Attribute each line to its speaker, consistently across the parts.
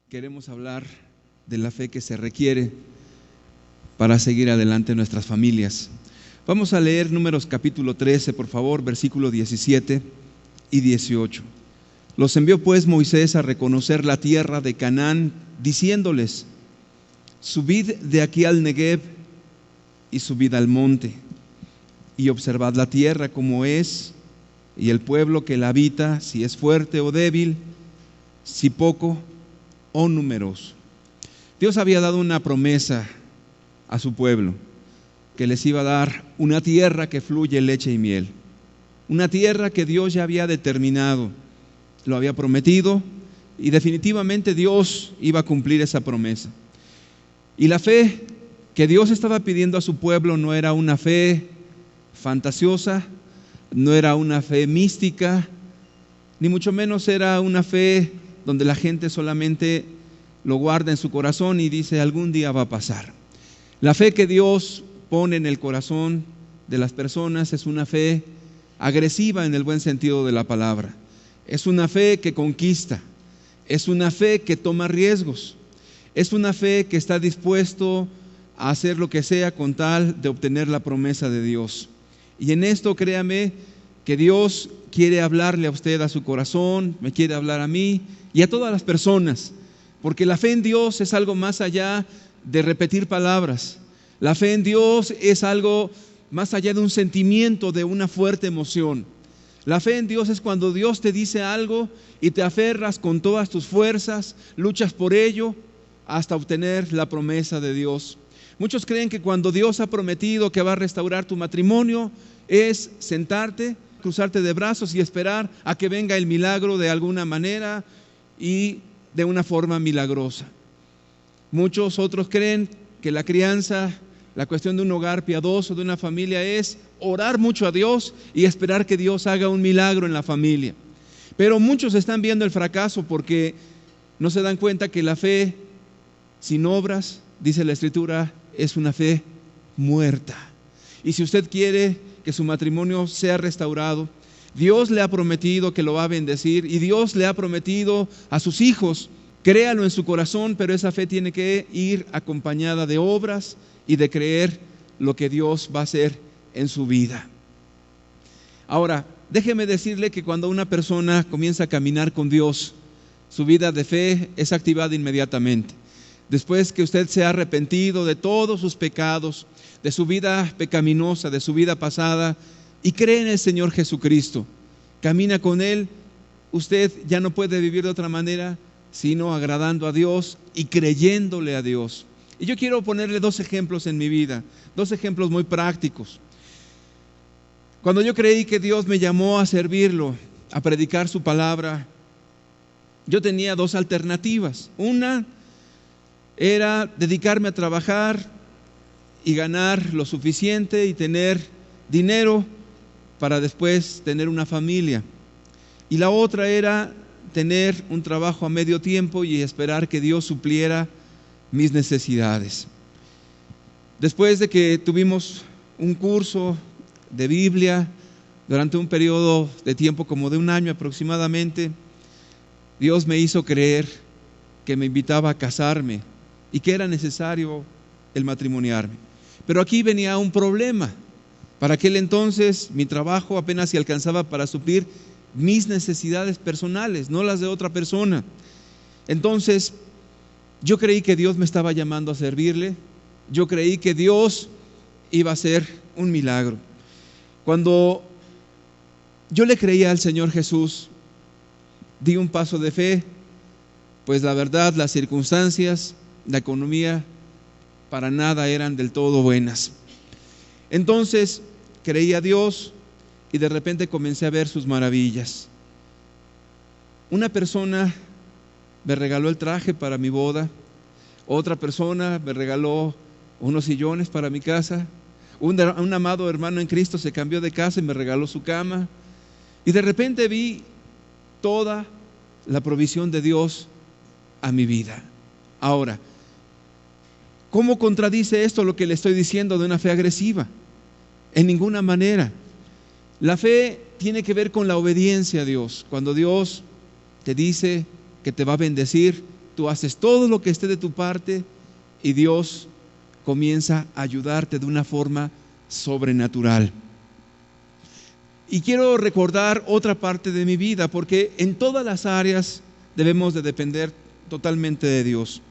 Speaker 1: queremos hablar de la fe que se requiere para seguir adelante en nuestras familias. Vamos a leer Números capítulo 13, por favor, versículos 17 y 18. Los envió pues Moisés a reconocer la tierra de Canaán, diciéndoles: subid de aquí al Negev y subid al monte, y observad la tierra como es, y el pueblo que la habita, si es fuerte o débil, si poco o numeroso. Dios había dado una promesa a su pueblo, que les iba a dar una tierra que fluye leche y miel, una tierra que Dios ya había determinado, lo había prometido, y definitivamente Dios iba a cumplir esa promesa. Y la fe que Dios estaba pidiendo a su pueblo no era una fe fantasiosa, no era una fe mística, ni mucho menos era una fe donde la gente solamente lo guarda en su corazón y dice: algún día va a pasar. La fe que Dios pone en el corazón de las personas es una fe agresiva en el buen sentido de la palabra. Es una fe que conquista, es una fe que toma riesgos, es una fe que está dispuesto a hacer lo que sea con tal de obtener la promesa de Dios. Y en esto, créame, que Dios quiere hablarle a usted, a su corazón, me quiere hablar a mí y a todas las personas, porque la fe en Dios es algo más allá de repetir palabras. La fe en Dios es algo más allá de un sentimiento, de una fuerte emoción. La fe en Dios es cuando Dios te dice algo y te aferras con todas tus fuerzas, luchas por ello hasta obtener la promesa de Dios. Muchos creen que cuando Dios ha prometido que va a restaurar tu matrimonio es sentarte, cruzarte de brazos y esperar a que venga el milagro de alguna manera y de una forma milagrosa. Muchos otros creen que la crianza, la cuestión de un hogar piadoso, de una familia, es orar mucho a Dios y esperar que Dios haga un milagro en la familia. Pero muchos están viendo el fracaso porque no se dan cuenta que la fe sin obras, dice la Escritura, es una fe muerta. Y si usted quiere que su matrimonio sea restaurado, Dios le ha prometido que lo va a bendecir y Dios le ha prometido a sus hijos. Créalo en su corazón, pero esa fe tiene que ir acompañada de obras y de creer lo que Dios va a hacer en su vida. Ahora, déjeme decirle que cuando una persona comienza a caminar con Dios, su vida de fe es activada inmediatamente. Después que usted se ha arrepentido de todos sus pecados, de su vida pecaminosa, de su vida pasada, y cree en el Señor Jesucristo, camina con Él, usted ya no puede vivir de otra manera sino agradando a Dios y creyéndole a Dios. Y yo quiero ponerle dos ejemplos en mi vida, dos ejemplos muy prácticos. Cuando yo creí que Dios me llamó a servirlo, a predicar su palabra, yo tenía dos alternativas. Una era dedicarme a trabajar y ganar lo suficiente y tener dinero para después tener una familia. Y la otra era tener un trabajo a medio tiempo y esperar que Dios supliera mis necesidades. Después de que tuvimos un curso de Biblia durante un periodo de tiempo como de un año aproximadamente, Dios me hizo creer que me invitaba a casarme y que era necesario el matrimoniarme. Pero aquí venía un problema. Para aquel entonces mi trabajo apenas se alcanzaba para suplir mis necesidades personales, no las de otra persona. Entonces yo creí que Dios me estaba llamando a servirle, yo creí que Dios iba a hacer un milagro. Cuando yo le creía al Señor Jesús, di un paso de fe, pues la verdad, las circunstancias, la economía para nada eran del todo buenas. Entonces creí a Dios y de repente comencé a ver sus maravillas. Una persona me regaló el traje para mi boda, otra persona me regaló unos sillones para mi casa, un amado hermano en Cristo se cambió de casa y me regaló su cama, y de repente vi toda la provisión de Dios a mi vida. Ahora, ¿cómo contradice esto lo que le estoy diciendo de una fe agresiva? En ninguna manera. La fe tiene que ver con la obediencia a Dios. Cuando Dios te dice que te va a bendecir, tú haces todo lo que esté de tu parte y Dios comienza a ayudarte de una forma sobrenatural. Y quiero recordar otra parte de mi vida, porque en todas las áreas debemos de depender totalmente de Dios.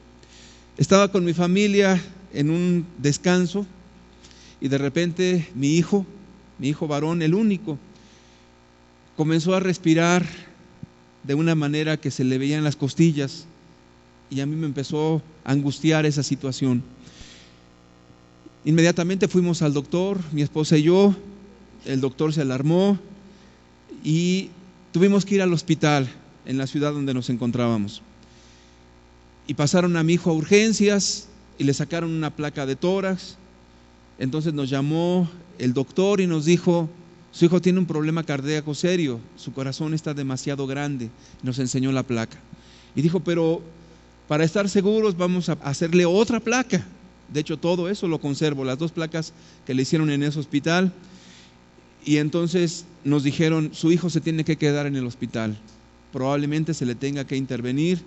Speaker 1: Estaba con mi familia en un descanso y de repente mi hijo varón, el único, comenzó a respirar de una manera que se le veían las costillas y a mí me empezó a angustiar esa situación. Inmediatamente fuimos al doctor, mi esposa y yo. El doctor se alarmó y tuvimos que ir al hospital en la ciudad donde nos encontrábamos. Y pasaron a mi hijo a urgencias y le sacaron una placa de tórax. Entonces nos llamó el doctor y nos dijo: su hijo tiene un problema cardíaco serio, su corazón está demasiado grande. Nos enseñó la placa y dijo: pero para estar seguros vamos a hacerle otra placa. De hecho, todo eso lo conservo, las 2 placas que le hicieron en ese hospital. Y entonces nos dijeron: su hijo se tiene que quedar en el hospital, probablemente se le tenga que intervenir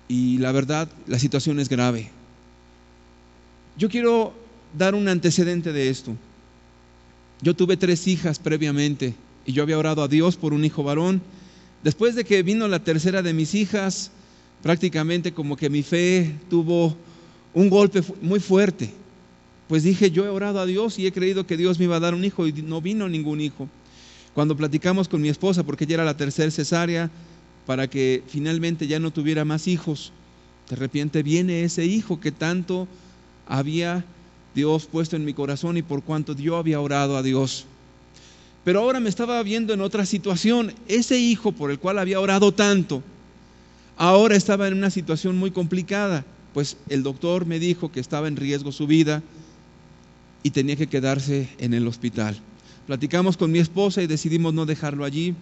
Speaker 1: y la verdad, la situación es grave. Yo quiero dar un antecedente de esto. Yo tuve 3 hijas previamente y yo había orado a Dios por un hijo varón. Después de que vino la tercera de mis hijas, prácticamente como que mi fe tuvo un golpe muy fuerte. Pues dije: yo he orado a Dios y he creído que Dios me iba a dar un hijo y no vino ningún hijo. Cuando platicamos con mi esposa, porque ella era la tercera cesárea, para que finalmente ya no tuviera más hijos, de repente viene ese hijo que tanto había Dios puesto en mi corazón y por cuanto yo había orado a Dios. Pero ahora me estaba viendo en otra situación. Ese hijo por el cual había orado tanto, ahora estaba en una situación muy complicada, pues el doctor me dijo que estaba en riesgo su vida y tenía que quedarse en el hospital. Platicamos con mi esposa y decidimos no dejarlo allí.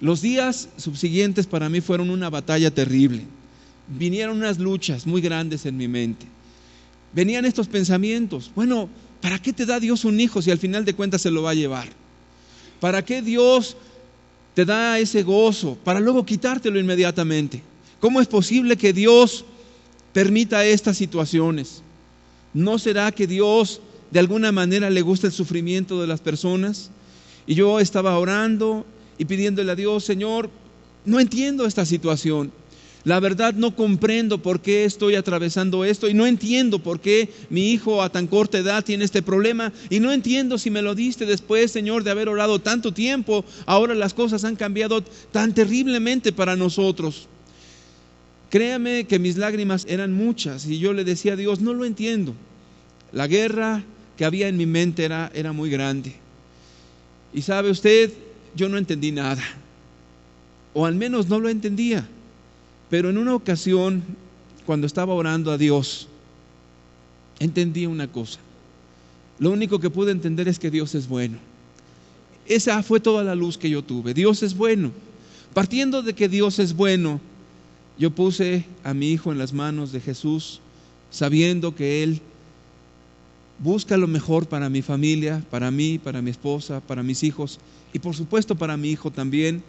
Speaker 1: Los días subsiguientes para mí fueron una batalla terrible. Vinieron unas luchas muy grandes en mi mente. Venían estos pensamientos: bueno, ¿para qué te da Dios un hijo si al final de cuentas se lo va a llevar? ¿Para qué Dios te da ese gozo para luego quitártelo inmediatamente? ¿Cómo es posible que Dios permita estas situaciones? ¿No será que Dios de alguna manera le gusta el sufrimiento de las personas? Y yo estaba orando y pidiéndole a Dios: Señor, no entiendo esta situación. La verdad no comprendo por qué estoy atravesando esto y no entiendo por qué mi hijo a tan corta edad tiene este problema y no entiendo si me lo diste después, Señor, de haber orado tanto tiempo. Ahora las cosas han cambiado tan terriblemente para nosotros. Créame que mis lágrimas eran muchas y yo le decía a Dios: no lo entiendo. La guerra que había en mi mente era muy grande. Y sabe usted, yo no entendí nada, o al menos no lo entendía. Pero en una ocasión, cuando estaba orando a Dios, entendí una cosa. Lo único que pude entender es que Dios es bueno. Esa fue toda la luz que yo tuve. Dios es bueno. Partiendo de que Dios es bueno, yo puse a mi hijo en las manos de Jesús, sabiendo que Él busca lo mejor para mi familia, para mí, para mi esposa, para mis hijos y por supuesto para mi hijo también.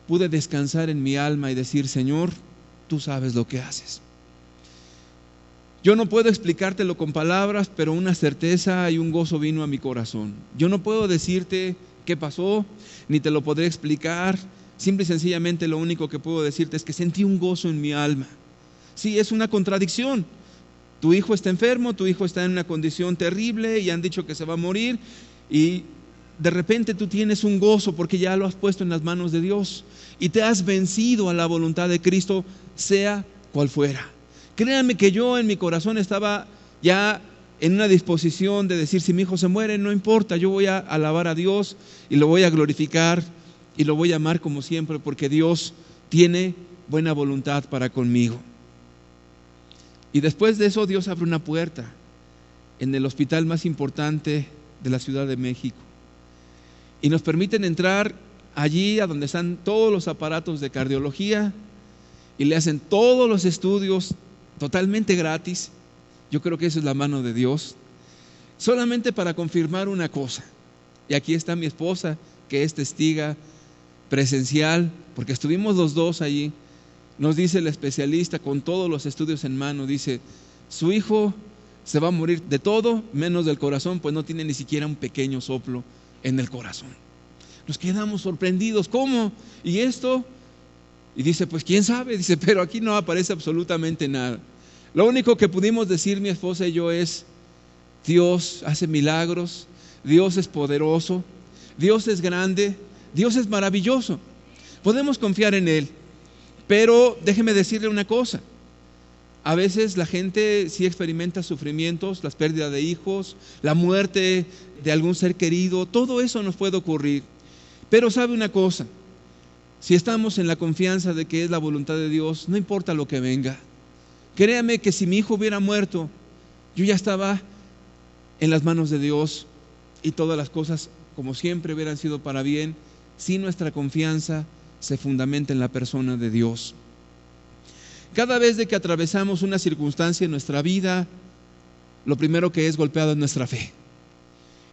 Speaker 1: Pude descansar en mi alma y decir: Señor, tú sabes lo que haces. Yo no puedo explicártelo con palabras, pero una certeza y un gozo vino a mi corazón. Yo no puedo decirte qué pasó, ni te lo podré explicar. Simple y sencillamente lo único que puedo decirte es que sentí un gozo en mi alma. Sí, es una contradicción. Tu hijo está enfermo, tu hijo está en una condición terrible y han dicho que se va a morir y de repente tú tienes un gozo porque ya lo has puesto en las manos de Dios y te has vencido a la voluntad de Cristo, sea cual fuera. Créanme que yo en mi corazón estaba ya en una disposición de decir: si mi hijo se muere, no importa, yo voy a alabar a Dios y lo voy a glorificar y lo voy a amar como siempre, porque Dios tiene buena voluntad para conmigo. Y después de eso, Dios abre una puerta en el hospital más importante de la Ciudad de México y nos permiten entrar allí a donde están todos los aparatos de cardiología y le hacen todos los estudios totalmente gratis. Yo creo que eso es la mano de Dios, solamente para confirmar una cosa. Y aquí está mi esposa, que es testiga presencial, porque estuvimos los dos allí. Nos dice el especialista con todos los estudios en mano, dice, su hijo se va a morir de todo menos del corazón, pues no tiene ni siquiera un pequeño soplo en el corazón. Nos quedamos sorprendidos, ¿cómo? ¿Y esto? Y dice, pues quién sabe, dice, pero aquí no aparece absolutamente nada. Lo único que pudimos decir mi esposa y yo es, Dios hace milagros, Dios es poderoso, Dios es grande, Dios es maravilloso. Podemos confiar en Él, pero déjeme decirle una cosa. A veces la gente sí experimenta sufrimientos, las pérdidas de hijos, la muerte de algún ser querido, todo eso nos puede ocurrir. Pero sabe una cosa, si estamos en la confianza de que es la voluntad de Dios, no importa lo que venga. Créame que si mi hijo hubiera muerto, yo ya estaba en las manos de Dios y todas las cosas, como siempre, hubieran sido para bien, si nuestra confianza se fundamenta en la persona de Dios. Cada vez de que atravesamos una circunstancia en nuestra vida, lo primero que es golpeado es nuestra fe.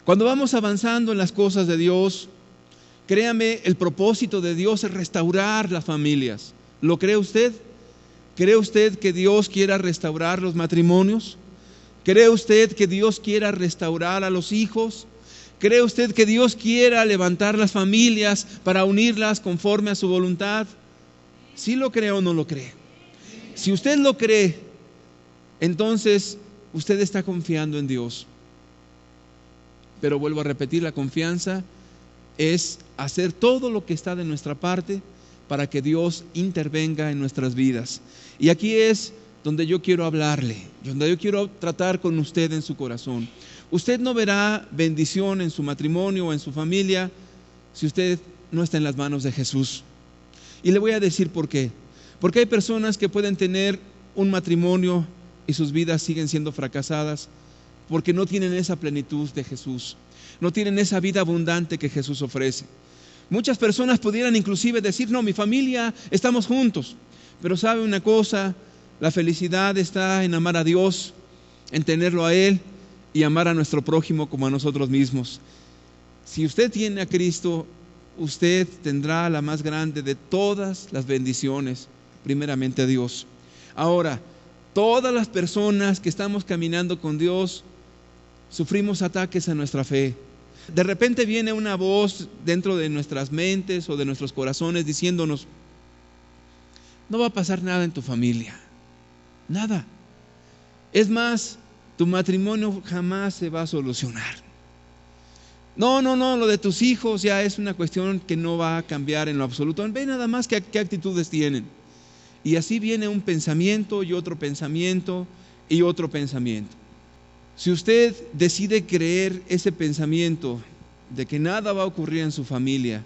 Speaker 1: Cuando vamos avanzando en las cosas de Dios, créame, el propósito de Dios es restaurar las familias. ¿Lo cree usted? ¿Cree usted que Dios quiera restaurar los matrimonios? ¿Cree usted que Dios quiera restaurar a los hijos? ¿Cree usted que Dios quiera levantar las familias para unirlas conforme a su voluntad? ¿Sí lo cree o no lo cree? Si usted lo cree, entonces usted está confiando en Dios. Pero vuelvo a repetir, la confianza es hacer todo lo que está de nuestra parte para que Dios intervenga en nuestras vidas. Y aquí es donde yo quiero hablarle, donde yo quiero tratar con usted en su corazón. Usted no verá bendición en su matrimonio o en su familia si usted no está en las manos de Jesús. Y le voy a decir por qué. Porque hay personas que pueden tener un matrimonio y sus vidas siguen siendo fracasadas porque no tienen esa plenitud de Jesús, no tienen esa vida abundante que Jesús ofrece. Muchas personas pudieran inclusive decir, no, mi familia, estamos juntos. Pero sabe una cosa, la felicidad está en amar a Dios, en tenerlo a Él y amar a nuestro prójimo como a nosotros mismos. Si usted tiene a Cristo, usted tendrá la más grande de todas las bendiciones, primeramente a Dios. Ahora, todas las personas que estamos caminando con Dios, sufrimos ataques a nuestra fe. De repente viene una voz dentro de nuestras mentes o de nuestros corazones diciéndonos, no va a pasar nada en tu familia, nada. Es más, tu matrimonio jamás se va a solucionar. No, lo de tus hijos ya es una cuestión que no va a cambiar en lo absoluto. Ve nada más qué actitudes tienen. Y así viene un pensamiento y otro pensamiento y otro pensamiento. Si usted decide creer ese pensamiento de que nada va a ocurrir en su familia,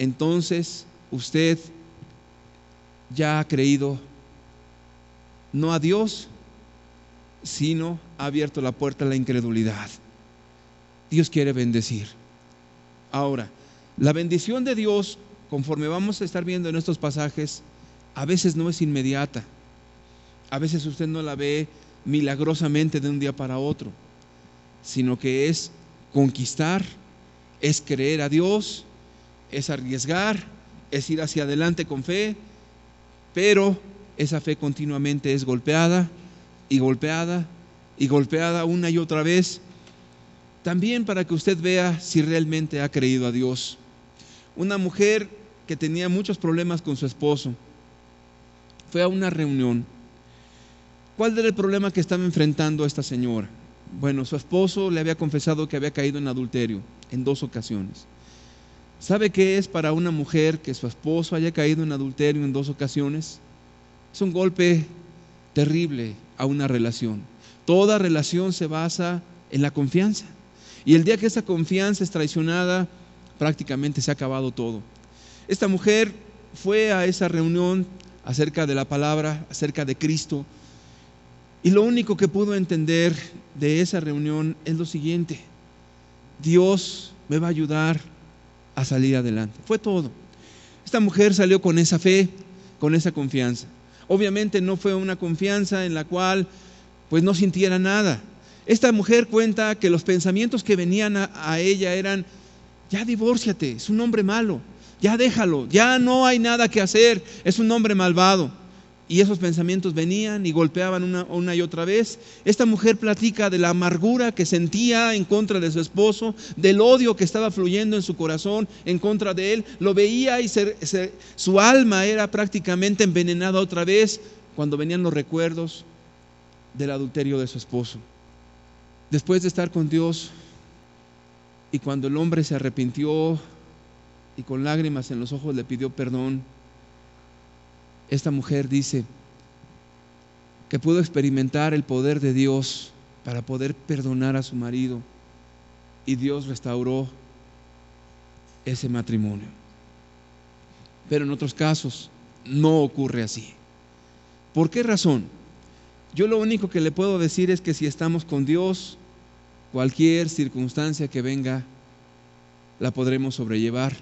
Speaker 1: entonces usted ya ha creído no a Dios, sino ha abierto la puerta a la incredulidad. Dios quiere bendecir. Ahora, la bendición de Dios, conforme vamos a estar viendo en estos pasajes, a veces no es inmediata. A veces usted no la ve milagrosamente de un día para otro, sino que es conquistar, es creer a Dios, es arriesgar, es ir hacia adelante con fe, pero esa fe continuamente es golpeada y golpeada y golpeada una y otra vez, también para que usted vea si realmente ha creído a Dios. Una mujer que tenía muchos problemas con su esposo fue a una reunión. ¿Cuál era el problema que estaba enfrentando esta señora? Bueno, su esposo le había confesado que había caído en adulterio en 2 ocasiones. ¿Sabe qué es para una mujer que su esposo haya caído en adulterio en 2 ocasiones? Es un golpe terrible a una relación. Toda relación se basa en la confianza. Y el día que esa confianza es traicionada, prácticamente se ha acabado todo. Esta mujer fue a esa reunión acerca de la palabra, acerca de Cristo. Y lo único que pudo entender de esa reunión es lo siguiente: Dios me va a ayudar a salir adelante. Fue todo. Esta mujer salió con esa fe, con esa confianza. Obviamente no fue una confianza en la cual pues no sintiera nada. Esta mujer cuenta que los pensamientos que venían a ella eran: ya divórciate, es un hombre malo, ya déjalo, ya no hay nada que hacer, es un hombre malvado. Y esos pensamientos venían y golpeaban una y otra vez. Esta mujer platica de la amargura que sentía en contra de su esposo, del odio que estaba fluyendo en su corazón en contra de él. Lo veía y su alma era prácticamente envenenada otra vez cuando venían los recuerdos del adulterio de su esposo. Después de estar con Dios y cuando el hombre se arrepintió y con lágrimas en los ojos le pidió perdón, esta mujer dice que pudo experimentar el poder de Dios para poder perdonar a su marido, y Dios restauró ese matrimonio. Pero en otros casos no ocurre así. ¿Por qué razón? Yo lo único que le puedo decir es que si estamos con Dios, cualquier circunstancia que venga la podremos sobrellevar,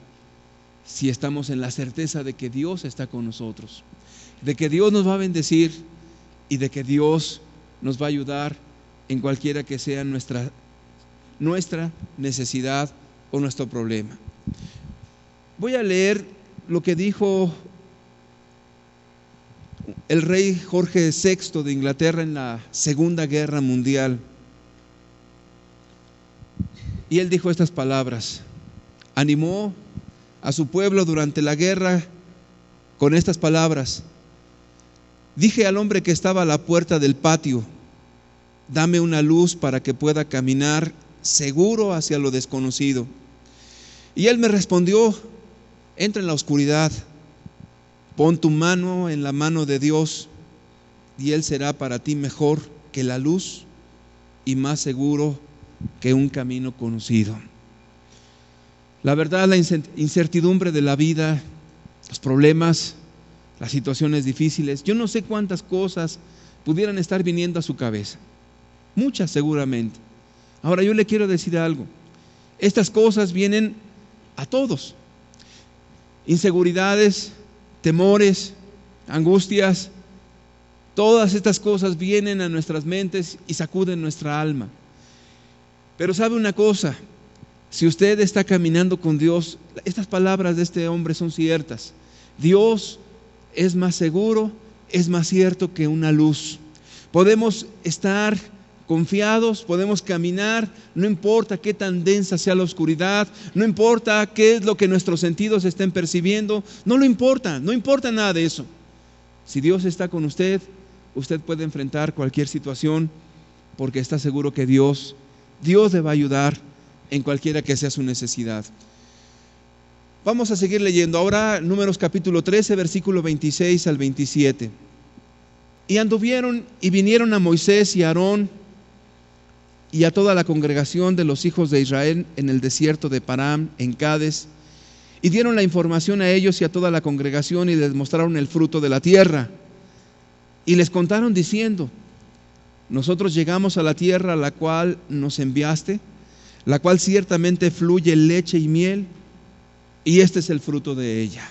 Speaker 1: si estamos en la certeza de que Dios está con nosotros, de que Dios nos va a bendecir y de que Dios nos va a ayudar en cualquiera que sea nuestra necesidad o nuestro problema. Voy a leer lo que dijo el rey Jorge VI de Inglaterra en la Segunda Guerra Mundial. Y él dijo estas palabras, animó a su pueblo durante la guerra con estas palabras: dije al hombre que estaba a la puerta del patio, dame una luz para que pueda caminar seguro hacia lo desconocido. Y él me respondió, entra en la oscuridad, pon tu mano en la mano de Dios y Él será para ti mejor que la luz y más seguro que un camino conocido. La verdad, la incertidumbre de la vida, los problemas, las situaciones difíciles, yo no sé cuántas cosas pudieran estar viniendo a su cabeza, muchas seguramente. Ahora yo le quiero decir algo, estas cosas vienen a todos, inseguridades, temores, angustias, todas estas cosas vienen a nuestras mentes y sacuden nuestra alma. Pero sabe una cosa, si usted está caminando con Dios, estas palabras de este hombre son ciertas. Dios es más seguro, es más cierto que una luz. Podemos estar confiados, podemos caminar, no importa qué tan densa sea la oscuridad, no importa qué es lo que nuestros sentidos estén percibiendo, no importa nada de eso. Si Dios está con usted, usted puede enfrentar cualquier situación porque está seguro que Dios le va a ayudar en cualquiera que sea su necesidad. Vamos a seguir leyendo ahora Números capítulo 13, versículo 26 al 27. Y anduvieron y vinieron a Moisés y a Aarón y a toda la congregación de los hijos de Israel en el desierto de Param, en Cades, y dieron la información a ellos y a toda la congregación y les mostraron el fruto de la tierra. Y les contaron diciendo: nosotros llegamos a la tierra a la cual nos enviaste, la cual ciertamente fluye leche y miel, y este es el fruto de ella.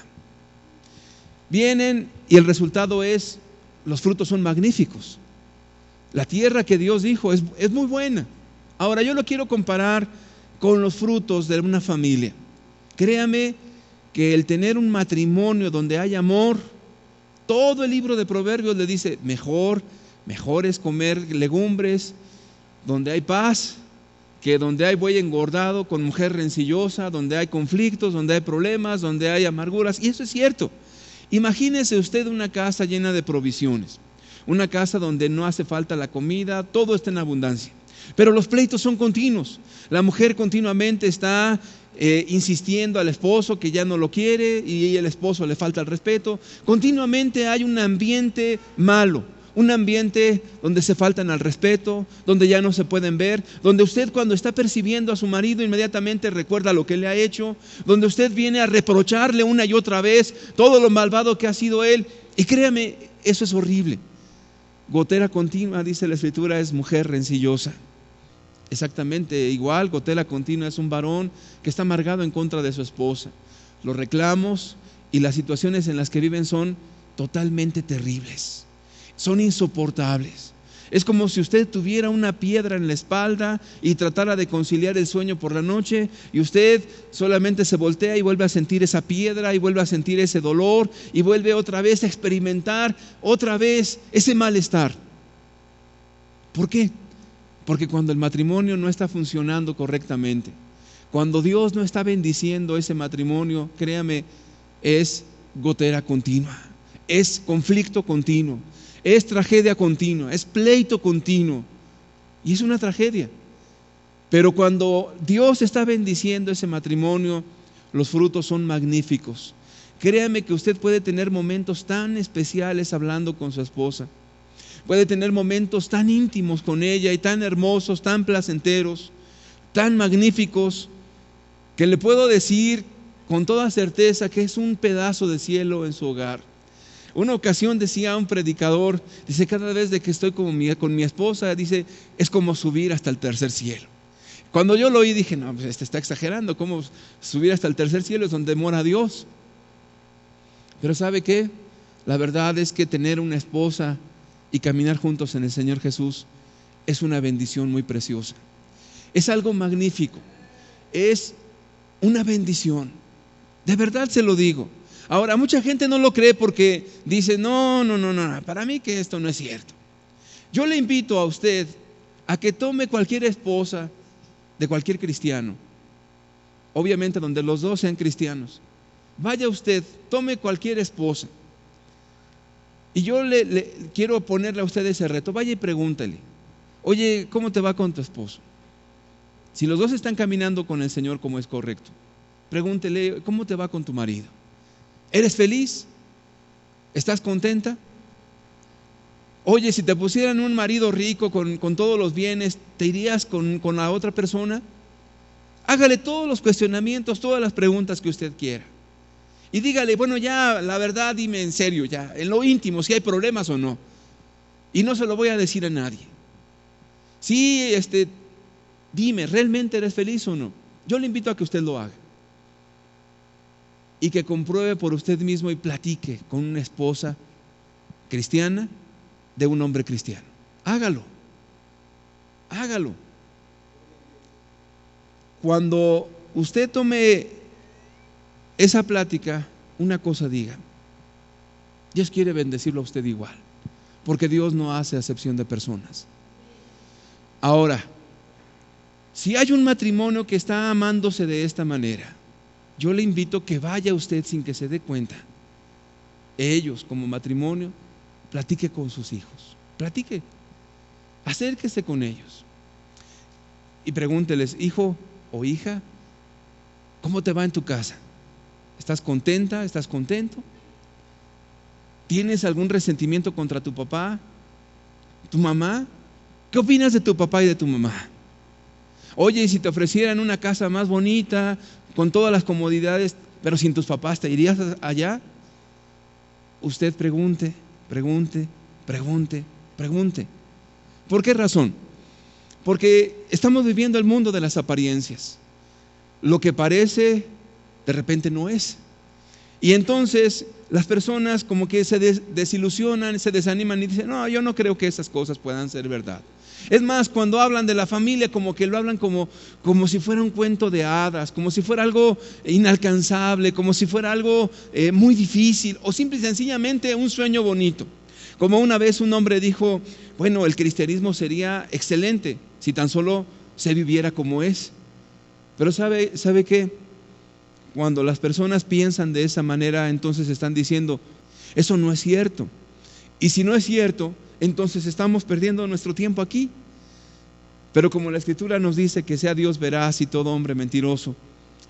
Speaker 1: Vienen y el resultado es, los frutos son magníficos. La tierra que Dios dijo es muy buena. Ahora yo lo quiero comparar con los frutos de una familia. Créame que el tener un matrimonio donde hay amor, todo el libro de Proverbios le dice, mejor es comer legumbres donde hay paz, que donde hay buey engordado con mujer rencillosa, donde hay conflictos, donde hay problemas, donde hay amarguras. Y eso es cierto. Imagínese usted una casa llena de provisiones, una casa donde no hace falta la comida, todo está en abundancia, pero los pleitos son continuos. La mujer continuamente está insistiendo al esposo que ya no lo quiere y el esposo le falta el respeto. Continuamente hay un ambiente malo, un ambiente donde se faltan al respeto, donde ya no se pueden ver, donde usted cuando está percibiendo a su marido inmediatamente recuerda lo que le ha hecho, donde usted viene a reprocharle una y otra vez todo lo malvado que ha sido él. Y créame, eso es horrible. Gotera continua, dice la Escritura, es mujer rencillosa. Exactamente igual, gotera continua es un varón que está amargado en contra de su esposa. Los reclamos y las situaciones en las que viven son totalmente terribles, son insoportables. Es como si usted tuviera una piedra en la espalda y tratara de conciliar el sueño por la noche, y usted solamente se voltea y vuelve a sentir esa piedra y vuelve a sentir ese dolor y vuelve otra vez a experimentar otra vez ese malestar. ¿Por qué? Porque cuando el matrimonio no está funcionando correctamente, cuando Dios no está bendiciendo ese matrimonio, créame, es gotera continua, es conflicto continuo, es tragedia continua, es pleito continuo, y es una tragedia. Pero cuando Dios está bendiciendo ese matrimonio, los frutos son magníficos. Créame que usted puede tener momentos tan especiales hablando con su esposa, puede tener momentos tan íntimos con ella y tan hermosos, tan placenteros, tan magníficos, que le puedo decir con toda certeza que es un pedazo de cielo en su hogar. Una ocasión decía un predicador, dice, cada vez de que estoy con mi esposa, dice, es como subir hasta el tercer cielo. Cuando yo lo oí dije, no, pues este está exagerando, ¿cómo subir hasta el tercer cielo? Es donde mora Dios. Pero ¿sabe qué? La verdad es que tener una esposa y caminar juntos en el Señor Jesús es una bendición muy preciosa. Es algo magnífico, es una bendición. De verdad se lo digo. Ahora, mucha gente no lo cree porque dice, no, para mí que esto no es cierto. Yo le invito a usted a que tome cualquier esposa de cualquier cristiano, obviamente donde los dos sean cristianos. Vaya usted, tome cualquier esposa, y yo le quiero ponerle a usted ese reto. Vaya y pregúntale, oye, ¿cómo te va con tu esposo? Si los dos están caminando con el Señor como es correcto, pregúntele, ¿cómo te va con tu marido? ¿Eres feliz? ¿Estás contenta? Oye, si te pusieran un marido rico con todos los bienes, ¿te irías con la otra persona? Hágale todos los cuestionamientos, todas las preguntas que usted quiera. Y dígale, bueno, ya, la verdad, dime en serio, ya, en lo íntimo, si hay problemas o no. Y no se lo voy a decir a nadie. Sí, dime, ¿realmente eres feliz o no? Yo le invito a que usted lo haga. Y que compruebe por usted mismo y platique con una esposa cristiana de un hombre cristiano. Hágalo. Cuando usted tome esa plática, una cosa diga: Dios quiere bendecirlo a usted igual, porque Dios no hace acepción de personas. Ahora, si hay un matrimonio que está amándose de esta manera, yo le invito que vaya usted sin que se dé cuenta. Ellos como matrimonio, platique con sus hijos, platique, acérquese con ellos y pregúnteles: hijo o hija, ¿cómo te va en tu casa? ¿Estás contenta? ¿Estás contento? ¿Tienes algún resentimiento contra tu papá, tu mamá? ¿Qué opinas de tu papá y de tu mamá? Oye, y si te ofrecieran una casa más bonita, con todas las comodidades, pero sin tus papás, ¿te irías allá? Usted pregunte. ¿Por qué razón? Porque estamos viviendo el mundo de las apariencias. Lo que parece, de repente no es. Y entonces las personas como que se desilusionan, se desaniman y dicen: no, yo no creo que esas cosas puedan ser verdad. Es más, cuando hablan de la familia, como que lo hablan como si fuera un cuento de hadas, como si fuera algo inalcanzable, como si fuera algo muy difícil, o simple y sencillamente un sueño bonito. Como una vez un hombre dijo: bueno, el cristianismo sería excelente si tan solo se viviera como es. Pero ¿sabe qué? Cuando las personas piensan de esa manera, entonces están diciendo: eso no es cierto. Y si no es cierto, entonces estamos perdiendo nuestro tiempo aquí. Pero como la Escritura nos dice que sea Dios veraz y todo hombre mentiroso,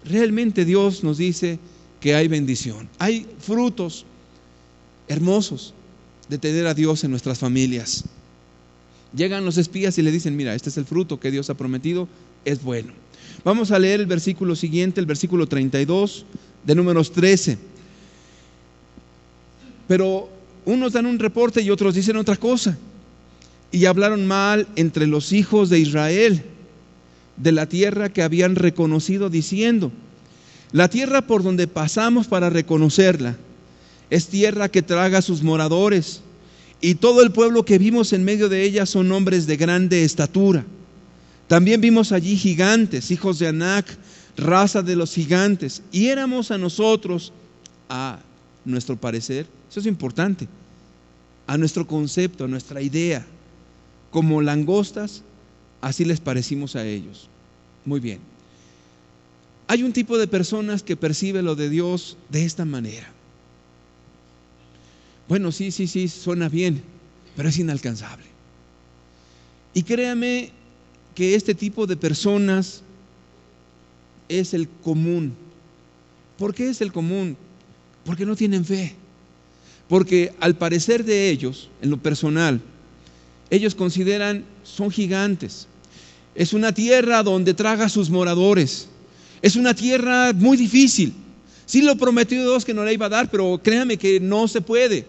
Speaker 1: realmente Dios nos dice que hay bendición, hay frutos hermosos de tener a Dios en nuestras familias. Llegan los espías y le dicen: mira, este es el fruto que Dios ha prometido, es bueno. Vamos a leer el versículo siguiente, el versículo 32 de Números 13. Pero unos dan un reporte y otros dicen otra cosa. Y hablaron mal entre los hijos de Israel de la tierra que habían reconocido, diciendo: la tierra por donde pasamos para reconocerla es tierra que traga a sus moradores, y todo el pueblo que vimos en medio de ella son hombres de grande estatura. También vimos allí gigantes, hijos de Anac, raza de los gigantes, y éramos a nosotros, a nuestro parecer, eso es importante, a nuestro concepto, a nuestra idea, como langostas, así les parecimos a ellos. Muy bien. Hay un tipo de personas que percibe lo de Dios de esta manera. Bueno, sí, suena bien, pero es inalcanzable. Y créame que este tipo de personas es el común. ¿Por qué es el común? Porque no tienen fe. Porque al parecer de ellos, en lo personal, ellos consideran, son gigantes. Es una tierra donde traga a sus moradores. Es una tierra muy difícil. Sí lo prometió Dios que no la iba a dar, pero créame que no se puede.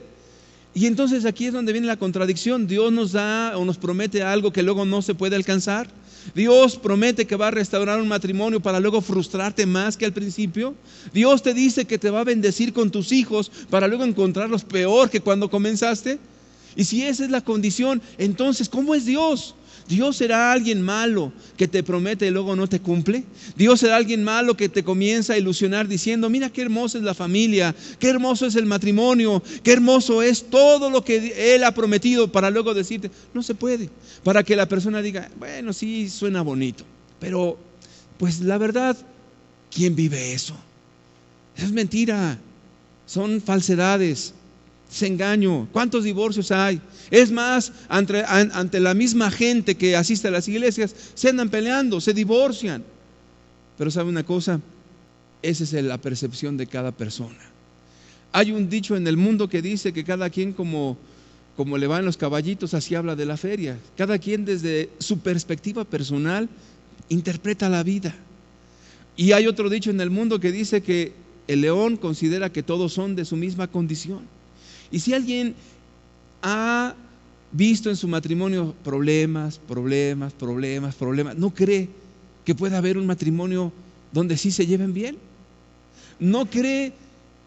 Speaker 1: Y entonces aquí es donde viene la contradicción. Dios nos da o nos promete algo que luego no se puede alcanzar. Dios promete que va a restaurar un matrimonio para luego frustrarte más que al principio. Dios te dice que te va a bendecir con tus hijos para luego encontrarlos peor que cuando comenzaste. Y si esa es la condición, entonces ¿cómo es Dios? ¿Dios será alguien malo que te promete y luego no te cumple? ¿Dios será alguien malo que te comienza a ilusionar diciendo, mira qué hermosa es la familia, qué hermoso es el matrimonio, qué hermoso es todo lo que Él ha prometido, para luego decirte, no se puede? Para que la persona diga, bueno, sí suena bonito, pero pues la verdad, ¿quién vive eso? Es mentira, son falsedades. Es engaño. ¿Cuántos divorcios hay? Es más, ante la misma gente que asiste a las iglesias, se andan peleando, se divorcian. Pero ¿sabe una cosa? Esa es la percepción de cada persona. Hay un dicho en el mundo que dice que cada quien como le van los caballitos, así habla de la feria. Cada quien desde su perspectiva personal interpreta la vida. Y hay otro dicho en el mundo que dice que el león considera que todos son de su misma condición. Y si alguien ha visto en su matrimonio problemas, ¿no cree que pueda haber un matrimonio donde sí se lleven bien? ¿No cree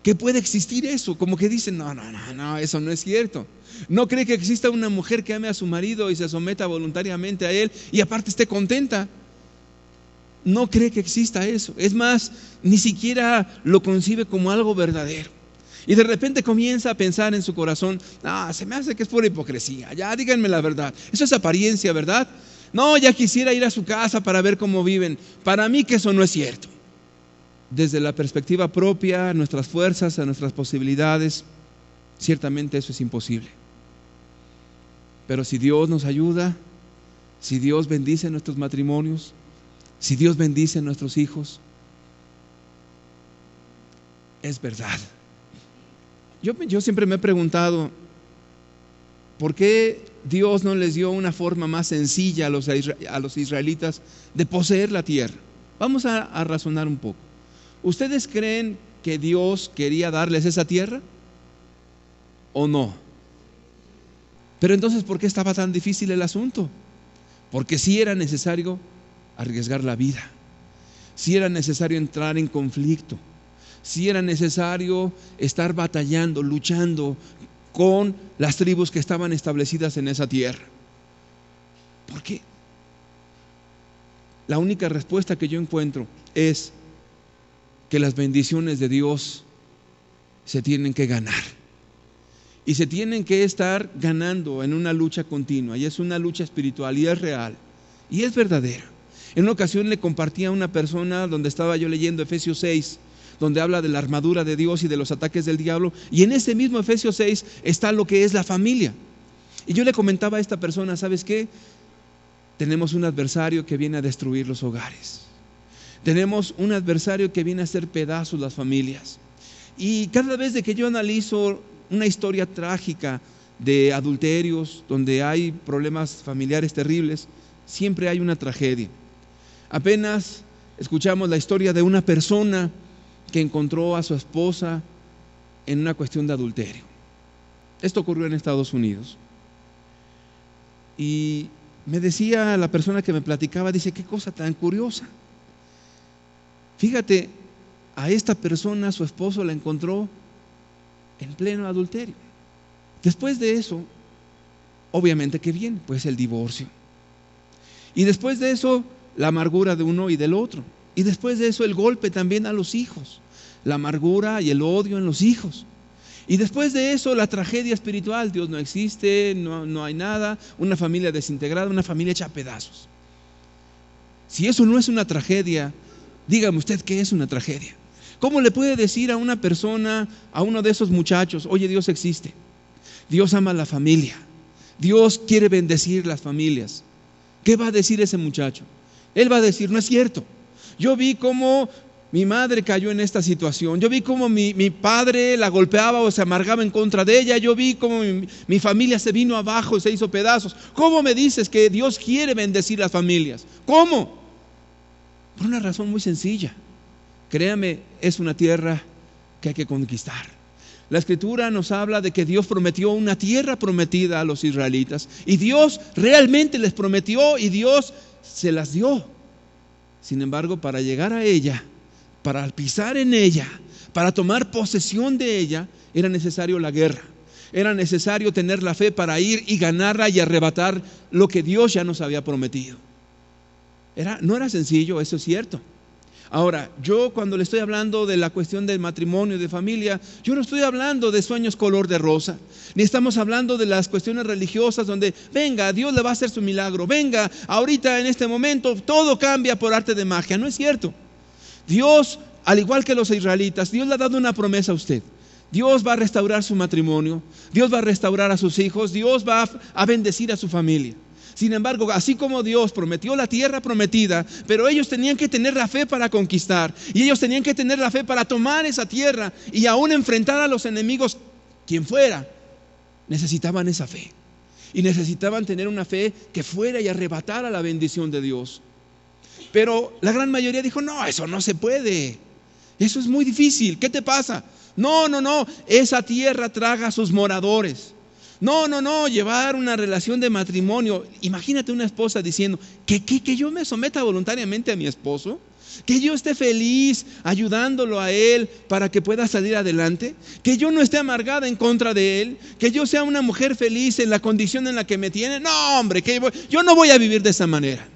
Speaker 1: que puede existir eso? Como que dicen, no, eso no es cierto. ¿No cree que exista una mujer que ame a su marido y se someta voluntariamente a él y aparte esté contenta? No cree que exista eso. Es más, ni siquiera lo concibe como algo verdadero. Y de repente comienza a pensar en su corazón, se me hace que es pura hipocresía, ya díganme la verdad, eso es apariencia, ¿verdad? No, ya quisiera ir a su casa para ver cómo viven. Para mí que eso no es cierto. Desde la perspectiva propia, a nuestras fuerzas, a nuestras posibilidades, ciertamente eso es imposible. Pero si Dios nos ayuda, si Dios bendice nuestros matrimonios, si Dios bendice a nuestros hijos, es verdad. Yo siempre me he preguntado, ¿por qué Dios no les dio una forma más sencilla a los israelitas de poseer la tierra? Vamos a razonar un poco. ¿Ustedes creen que Dios quería darles esa tierra o no? Pero entonces, ¿por qué estaba tan difícil el asunto? Porque sí era necesario arriesgar la vida, sí era necesario entrar en conflicto, si era necesario estar batallando, luchando con las tribus que estaban establecidas en esa tierra. ¿Por qué? La única respuesta que yo encuentro es que las bendiciones de Dios se tienen que ganar. Y se tienen que estar ganando en una lucha continua. Y es una lucha espiritual y es real. Y es verdadera. En una ocasión le compartí a una persona donde estaba yo leyendo Efesios 6, donde habla de la armadura de Dios y de los ataques del diablo, y en ese mismo Efesios 6 está lo que es la familia. Y yo le comentaba a esta persona, ¿sabes qué? Tenemos un adversario que viene a destruir los hogares. Tenemos un adversario que viene a hacer pedazos las familias. Y cada vez de que yo analizo una historia trágica de adulterios, donde hay problemas familiares terribles, siempre hay una tragedia. Apenas escuchamos la historia de una persona que encontró a su esposa en una cuestión de adulterio. Esto ocurrió en Estados Unidos. Y me decía la persona que me platicaba, dice, qué cosa tan curiosa. Fíjate, a esta persona su esposo la encontró en pleno adulterio. Después de eso, obviamente, ¿qué viene? Pues el divorcio. Y después de eso, la amargura de uno y del otro. Y después de eso, el golpe también a los hijos. La amargura y el odio en los hijos. Y después de eso, la tragedia espiritual. Dios no existe, no hay nada. Una familia desintegrada, una familia hecha a pedazos. Si eso no es una tragedia, dígame usted qué es una tragedia. ¿Cómo le puede decir a una persona, a uno de esos muchachos, oye, Dios existe, Dios ama a la familia, Dios quiere bendecir las familias? ¿Qué va a decir ese muchacho? Él va a decir, no es cierto. Yo vi cómo mi madre cayó en esta situación. Yo vi cómo mi padre la golpeaba o se amargaba en contra de ella. Yo vi cómo mi familia se vino abajo y se hizo pedazos. ¿Cómo me dices que Dios quiere bendecir las familias? ¿Cómo? Por una razón muy sencilla. Créame, es una tierra que hay que conquistar. La Escritura nos habla de que Dios prometió una tierra prometida a los israelitas. Y Dios realmente les prometió y Dios se las dio. Sin embargo, para llegar a ella, para pisar en ella, para tomar posesión de ella, era necesario la guerra. Era necesario tener la fe para ir y ganarla y arrebatar lo que Dios ya nos había prometido. No era sencillo, eso es cierto. Ahora, yo cuando le estoy hablando de la cuestión del matrimonio y de familia, yo no estoy hablando de sueños color de rosa, ni estamos hablando de las cuestiones religiosas donde, venga, Dios le va a hacer su milagro, venga, ahorita en este momento todo cambia por arte de magia. No es cierto. Dios, al igual que los israelitas, Dios le ha dado una promesa a usted. Dios va a restaurar su matrimonio, Dios va a restaurar a sus hijos, Dios va a bendecir a su familia. Sin embargo, así como Dios prometió la tierra prometida, pero ellos tenían que tener la fe para conquistar, y ellos tenían que tener la fe para tomar esa tierra y aún enfrentar a los enemigos, quien fuera, necesitaban esa fe. Y necesitaban tener una fe que fuera y arrebatara la bendición de Dios. Pero la gran mayoría dijo, no, eso no se puede, eso es muy difícil, ¿qué te pasa? No, esa tierra traga a sus moradores. No, llevar una relación de matrimonio. Imagínate una esposa diciendo, ¿que yo me someta voluntariamente a mi esposo? ¿Que yo esté feliz ayudándolo a él para que pueda salir adelante? ¿Que yo no esté amargada en contra de él? ¿Que yo sea una mujer feliz en la condición en la que me tiene? No, hombre, yo no voy a vivir de esa manera.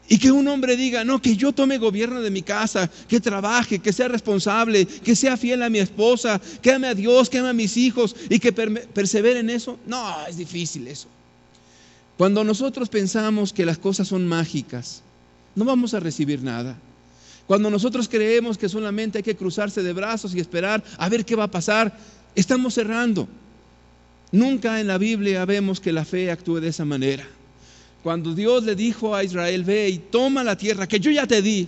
Speaker 1: Y que un hombre diga, no, que yo tome gobierno de mi casa, que trabaje, que sea responsable, que sea fiel a mi esposa, que ame a Dios, que ame a mis hijos y que persevere en eso. No, es difícil eso. Cuando nosotros pensamos que las cosas son mágicas, no vamos a recibir nada. Cuando nosotros creemos que solamente hay que cruzarse de brazos y esperar a ver qué va a pasar, estamos cerrando. Nunca en la Biblia vemos que la fe actúe de esa manera. Cuando Dios le dijo a Israel, ve y toma la tierra que yo ya te di,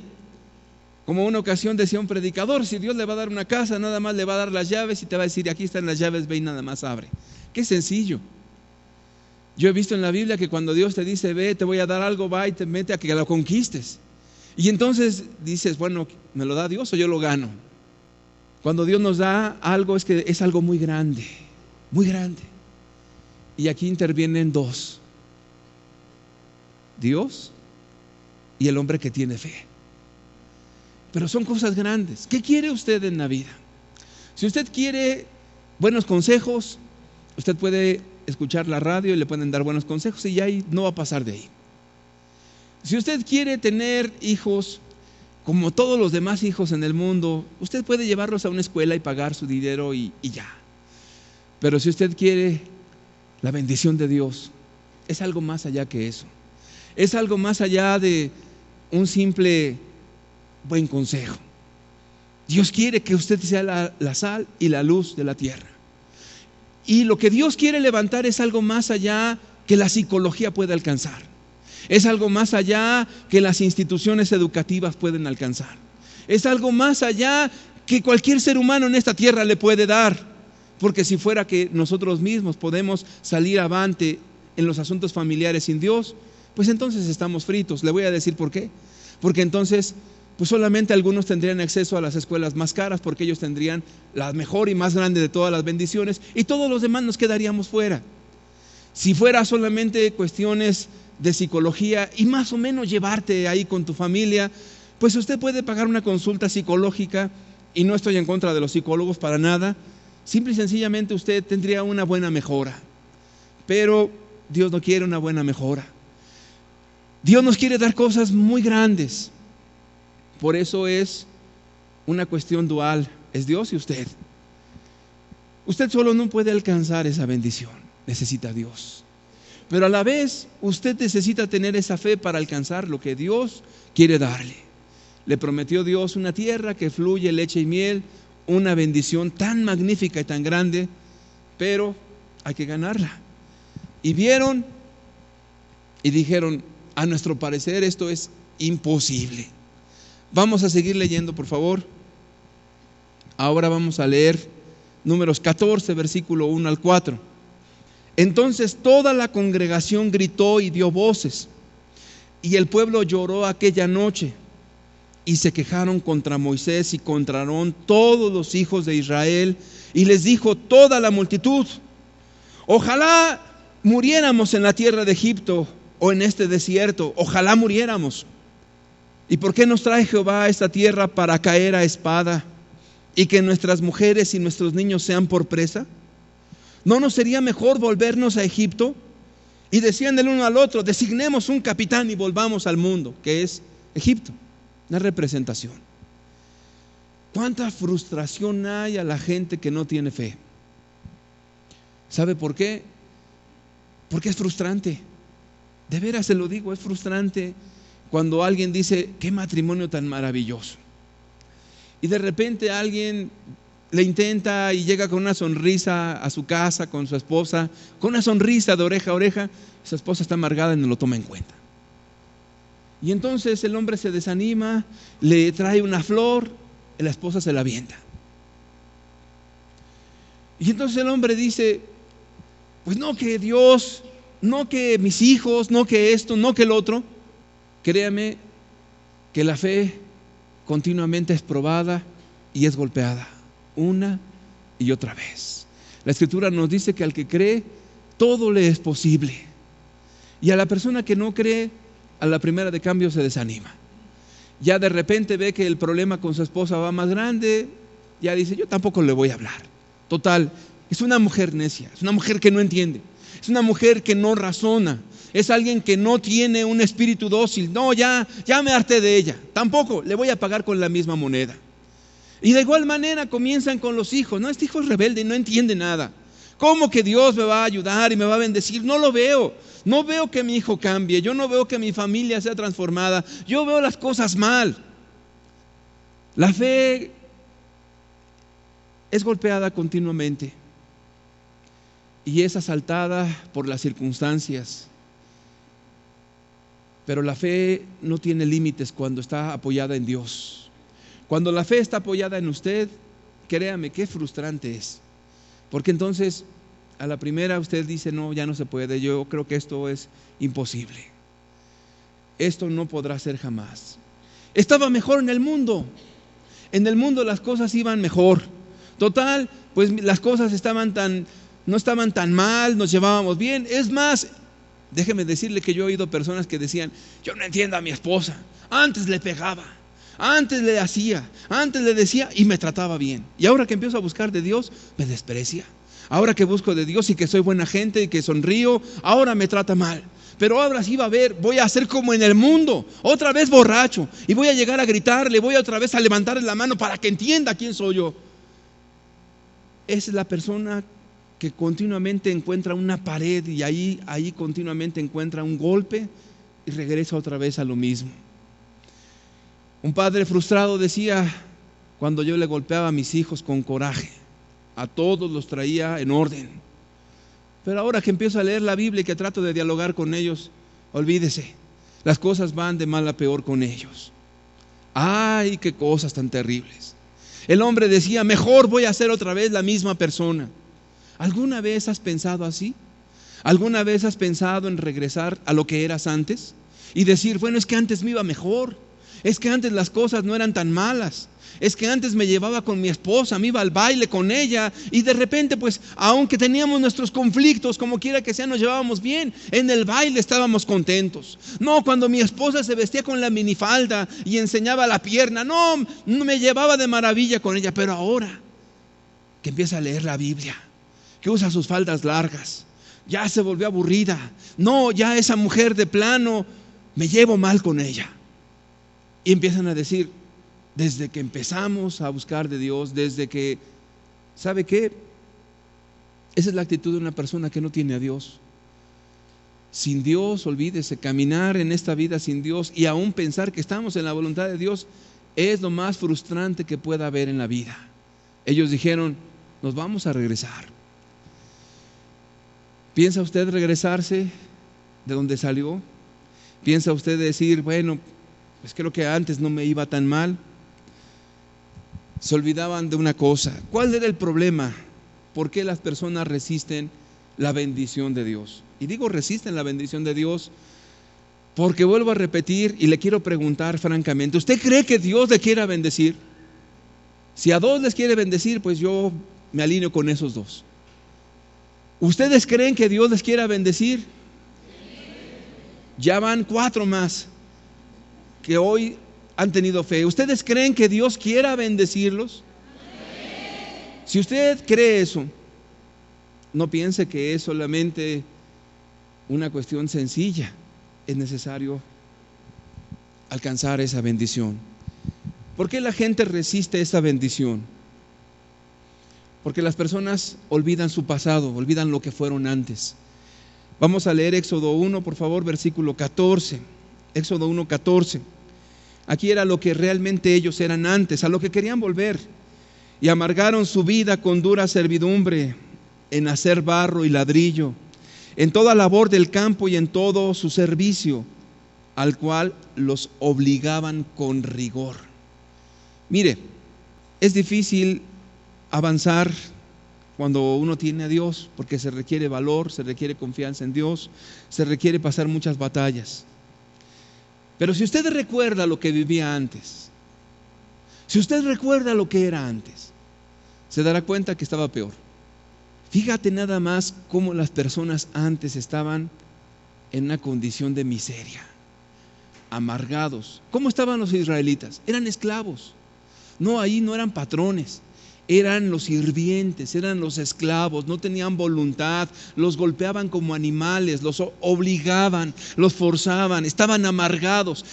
Speaker 1: como una ocasión decía un predicador, si Dios le va a dar una casa, nada más le va a dar las llaves y te va a decir, aquí están las llaves, ve y nada más abre. Qué sencillo. Yo he visto en la Biblia que cuando Dios te dice, ve, te voy a dar algo, va y te mete a que lo conquistes. Y entonces dices, bueno, ¿me lo da Dios o yo lo gano? Cuando Dios nos da algo es que es algo muy grande, muy grande. Y aquí intervienen dos: Dios y el hombre que tiene fe. Pero son cosas grandes. ¿Qué quiere usted en la vida? Si usted quiere buenos consejos, usted puede escuchar la radio y le pueden dar buenos consejos y ya no va a pasar de ahí. Si usted quiere tener hijos como todos los demás hijos en el mundo, usted puede llevarlos a una escuela y pagar su dinero y ya. Pero si usted quiere la bendición de Dios, es algo más allá que eso. Es algo más allá de un simple buen consejo. Dios quiere que usted sea la sal y la luz de la tierra. Y lo que Dios quiere levantar es algo más allá que la psicología puede alcanzar. Es algo más allá que las instituciones educativas pueden alcanzar. Es algo más allá que cualquier ser humano en esta tierra le puede dar. Porque si fuera que nosotros mismos podemos salir avante en los asuntos familiares sin Dios, pues entonces estamos fritos. Le voy a decir por qué. Porque entonces pues solamente algunos tendrían acceso a las escuelas más caras, porque ellos tendrían la mejor y más grande de todas las bendiciones, y todos los demás nos quedaríamos fuera. Si fuera solamente cuestiones de psicología y más o menos llevarte ahí con tu familia, pues usted puede pagar una consulta psicológica, y no estoy en contra de los psicólogos para nada. Simple y sencillamente usted tendría una buena mejora. Pero Dios no quiere una buena mejora. Dios nos quiere dar cosas muy grandes. Por eso es una cuestión dual. Es Dios y usted. Usted solo no puede alcanzar esa bendición. Necesita a Dios. Pero a la vez, usted necesita tener esa fe para alcanzar lo que Dios quiere darle. Le prometió Dios una tierra que fluye leche y miel, una bendición tan magnífica y tan grande, pero hay que ganarla. Y vieron y dijeron, a nuestro parecer esto es imposible. Vamos a seguir leyendo, por favor. Ahora vamos a leer Números 14, versículo 1 al 4. Entonces toda la congregación gritó y dio voces, y el pueblo lloró aquella noche, y se quejaron contra Moisés y contra Aarón todos los hijos de Israel, y les dijo toda la multitud: ojalá muriéramos en la tierra de Egipto o en este desierto, ojalá muriéramos. ¿Y por qué nos trae Jehová a esta tierra para caer a espada y que nuestras mujeres y nuestros niños sean por presa? ¿No nos sería mejor volvernos a Egipto? Y decían el uno al otro: designemos un capitán y volvamos al mundo, que es Egipto. Una representación. ¿Cuánta frustración hay a la gente que no tiene fe? ¿Sabe por qué? Porque es frustrante. De veras se lo digo, es frustrante cuando alguien dice: qué matrimonio tan maravilloso. Y de repente alguien le intenta y llega con una sonrisa a su casa con su esposa, con una sonrisa de oreja a oreja. Su esposa está amargada y no lo toma en cuenta. Y entonces el hombre se desanima, le trae una flor, y la esposa se la avienta. Y entonces el hombre dice: pues no que Dios, no que mis hijos, no que esto, no que el otro. Créame que la fe continuamente es probada y es golpeada una y otra vez. La Escritura nos dice que al que cree, todo le es posible. Y a la persona que no cree, a la primera de cambio se desanima. Ya de repente ve que el problema con su esposa va más grande, ya dice: yo tampoco le voy a hablar. Total, es una mujer necia, es una mujer que no entiende, es una mujer que no razona, es alguien que no tiene un espíritu dócil. No, ya me harté de ella, tampoco le voy a pagar con la misma moneda. Y de igual manera comienzan con los hijos. No, este hijo es rebelde y no entiende nada. ¿Cómo que Dios me va a ayudar y me va a bendecir? No lo veo. No veo que mi hijo cambie, yo no veo que mi familia sea transformada, yo veo las cosas mal. La fe es golpeada continuamente y es asaltada por las circunstancias. Pero la fe no tiene límites cuando está apoyada en Dios. Cuando la fe está apoyada en usted, créame qué frustrante es. Porque entonces a la primera usted dice: no, ya no se puede, yo creo que esto es imposible. Esto no podrá ser jamás. Estaba mejor en el mundo. En el mundo las cosas iban mejor. Total, pues las cosas no estaban tan mal, nos llevábamos bien. Es más, déjeme decirle que yo he oído personas que decían: yo no entiendo a mi esposa, antes le pegaba, antes le hacía, antes le decía y me trataba bien. Y ahora que empiezo a buscar de Dios, me desprecia. Ahora que busco de Dios y que soy buena gente y que sonrío, ahora me trata mal. Pero ahora sí voy a hacer como en el mundo, otra vez borracho, y voy a llegar a gritarle, voy otra vez a levantarle la mano para que entienda quién soy yo. Esa es la persona que continuamente encuentra una pared y ahí continuamente encuentra un golpe y regresa otra vez a lo mismo. Un padre frustrado decía: cuando yo le golpeaba a mis hijos con coraje, a todos los traía en orden. Pero ahora que empiezo a leer la Biblia y que trato de dialogar con ellos, olvídese, las cosas van de mal a peor con ellos. ¡Ay, qué cosas tan terribles! El hombre decía: mejor voy a ser otra vez la misma persona. ¿Alguna vez has pensado así? ¿Alguna vez has pensado en regresar a lo que eras antes? Y decir: bueno, es que antes me iba mejor, es que antes las cosas no eran tan malas, es que antes me llevaba con mi esposa, me iba al baile con ella, y de repente pues aunque teníamos nuestros conflictos, como quiera que sea, nos llevábamos bien. En el baile estábamos contentos. No, cuando mi esposa se vestía con la minifalda y enseñaba la pierna, no me llevaba de maravilla con ella. Pero ahora que empieza a leer la Biblia, que usa sus faldas largas, ya se volvió aburrida. No, ya esa mujer de plano, me llevo mal con ella. Y empiezan a decir, desde que empezamos a buscar de Dios, desde que, ¿sabe qué? Esa es la actitud de una persona que no tiene a Dios. Sin Dios, olvídese, caminar en esta vida sin Dios y aún pensar que estamos en la voluntad de Dios es lo más frustrante que pueda haber en la vida. Ellos dijeron, nos vamos a regresar. ¿Piensa usted regresarse de donde salió? ¿Piensa usted decir, bueno, pues creo que antes no me iba tan mal? Se olvidaban de una cosa. ¿Cuál era el problema? ¿Por qué las personas resisten la bendición de Dios? Y digo resisten la bendición de Dios porque vuelvo a repetir y le quiero preguntar francamente, ¿usted cree que Dios le quiera bendecir? Si a dos les quiere bendecir, pues yo me alineo con esos dos. ¿Ustedes creen que Dios les quiera bendecir? Ya van 4 más que hoy han tenido fe. ¿Ustedes creen que Dios quiera bendecirlos? Si usted cree eso, no piense que es solamente una cuestión sencilla. Es necesario alcanzar esa bendición. ¿Por qué la gente resiste esa bendición? Porque las personas olvidan su pasado, olvidan lo que fueron antes. Vamos a leer Éxodo 1, por favor, versículo 14. Éxodo 1, 14. Aquí era lo que realmente ellos eran antes, a lo que querían volver. Y amargaron su vida con dura servidumbre, en hacer barro y ladrillo, en toda labor del campo y en todo su servicio, al cual los obligaban con rigor. Mire, es difícil avanzar cuando uno tiene a Dios, porque se requiere valor, se requiere confianza en Dios, se requiere pasar muchas batallas. Pero si usted recuerda lo que vivía antes, si usted recuerda lo que era antes, se dará cuenta que estaba peor. Fíjate nada más cómo las personas antes estaban en una condición de miseria, amargados. ¿Cómo estaban los israelitas? Eran esclavos. No, ahí no eran patrones. Eran los sirvientes, eran los esclavos, no tenían voluntad, los golpeaban como animales, los obligaban, los forzaban, estaban amargados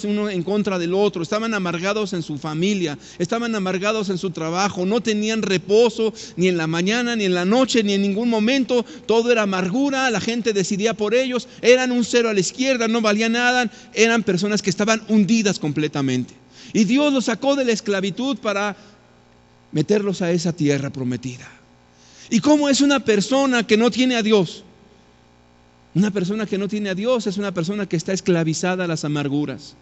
Speaker 1: uno en contra del otro, estaban amargados en su familia, estaban amargados en su trabajo, no tenían reposo ni en la mañana, ni en la noche, ni en ningún momento, todo era amargura, la gente decidía por ellos, eran un cero a la izquierda, no valían nada, eran personas que estaban hundidas completamente. Y Dios los sacó de la esclavitud para meterlos a esa tierra prometida. ¿Y cómo es una persona que no tiene a Dios? Una persona que no tiene a Dios es una persona que está esclavizada a las amarguras,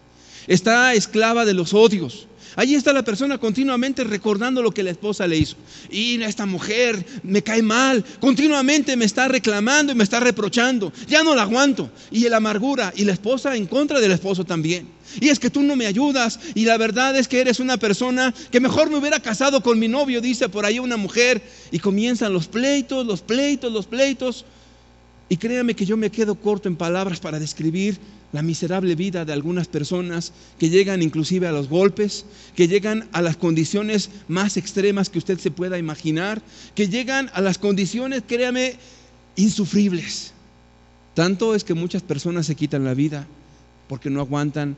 Speaker 1: está esclava de los odios. Allí está la persona continuamente recordando lo que la esposa le hizo. Y esta mujer me cae mal, continuamente me está reclamando y me está reprochando. Ya no la aguanto. Y la amargura, y la esposa en contra del esposo también. Y es que tú no me ayudas, y la verdad es que eres una persona que mejor me hubiera casado con mi novio, dice por ahí una mujer. Y comienzan los pleitos. Y créame que yo me quedo corto en palabras para describir la miserable vida de algunas personas que llegan inclusive a los golpes, que llegan a las condiciones más extremas que usted se pueda imaginar, que llegan a las condiciones, créame, insufribles. Tanto es que muchas personas se quitan la vida porque no aguantan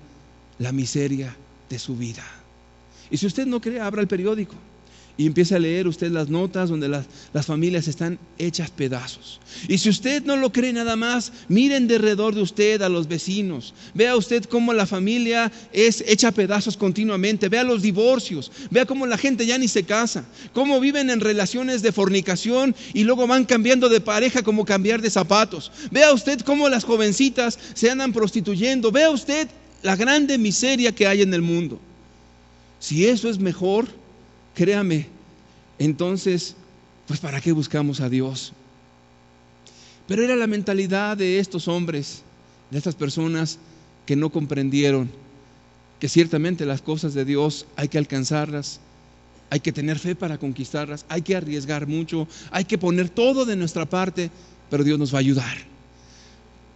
Speaker 1: la miseria de su vida. Y si usted no cree, abra el periódico y empiece a leer usted las notas donde las familias están hechas pedazos. Y si usted no lo cree nada más, miren de alrededor de usted a los vecinos. Vea usted cómo la familia es hecha pedazos continuamente. Vea los divorcios. Vea cómo la gente ya ni se casa. Cómo viven en relaciones de fornicación y luego van cambiando de pareja como cambiar de zapatos. Vea usted cómo las jovencitas se andan prostituyendo. Vea usted la grande miseria que hay en el mundo. Si eso es mejor, créame, entonces, pues ¿para qué buscamos a Dios? Pero era la mentalidad de estos hombres, de estas personas que no comprendieron que ciertamente las cosas de Dios hay que alcanzarlas, hay que tener fe para conquistarlas, hay que arriesgar mucho, hay que poner todo de nuestra parte, pero Dios nos va a ayudar.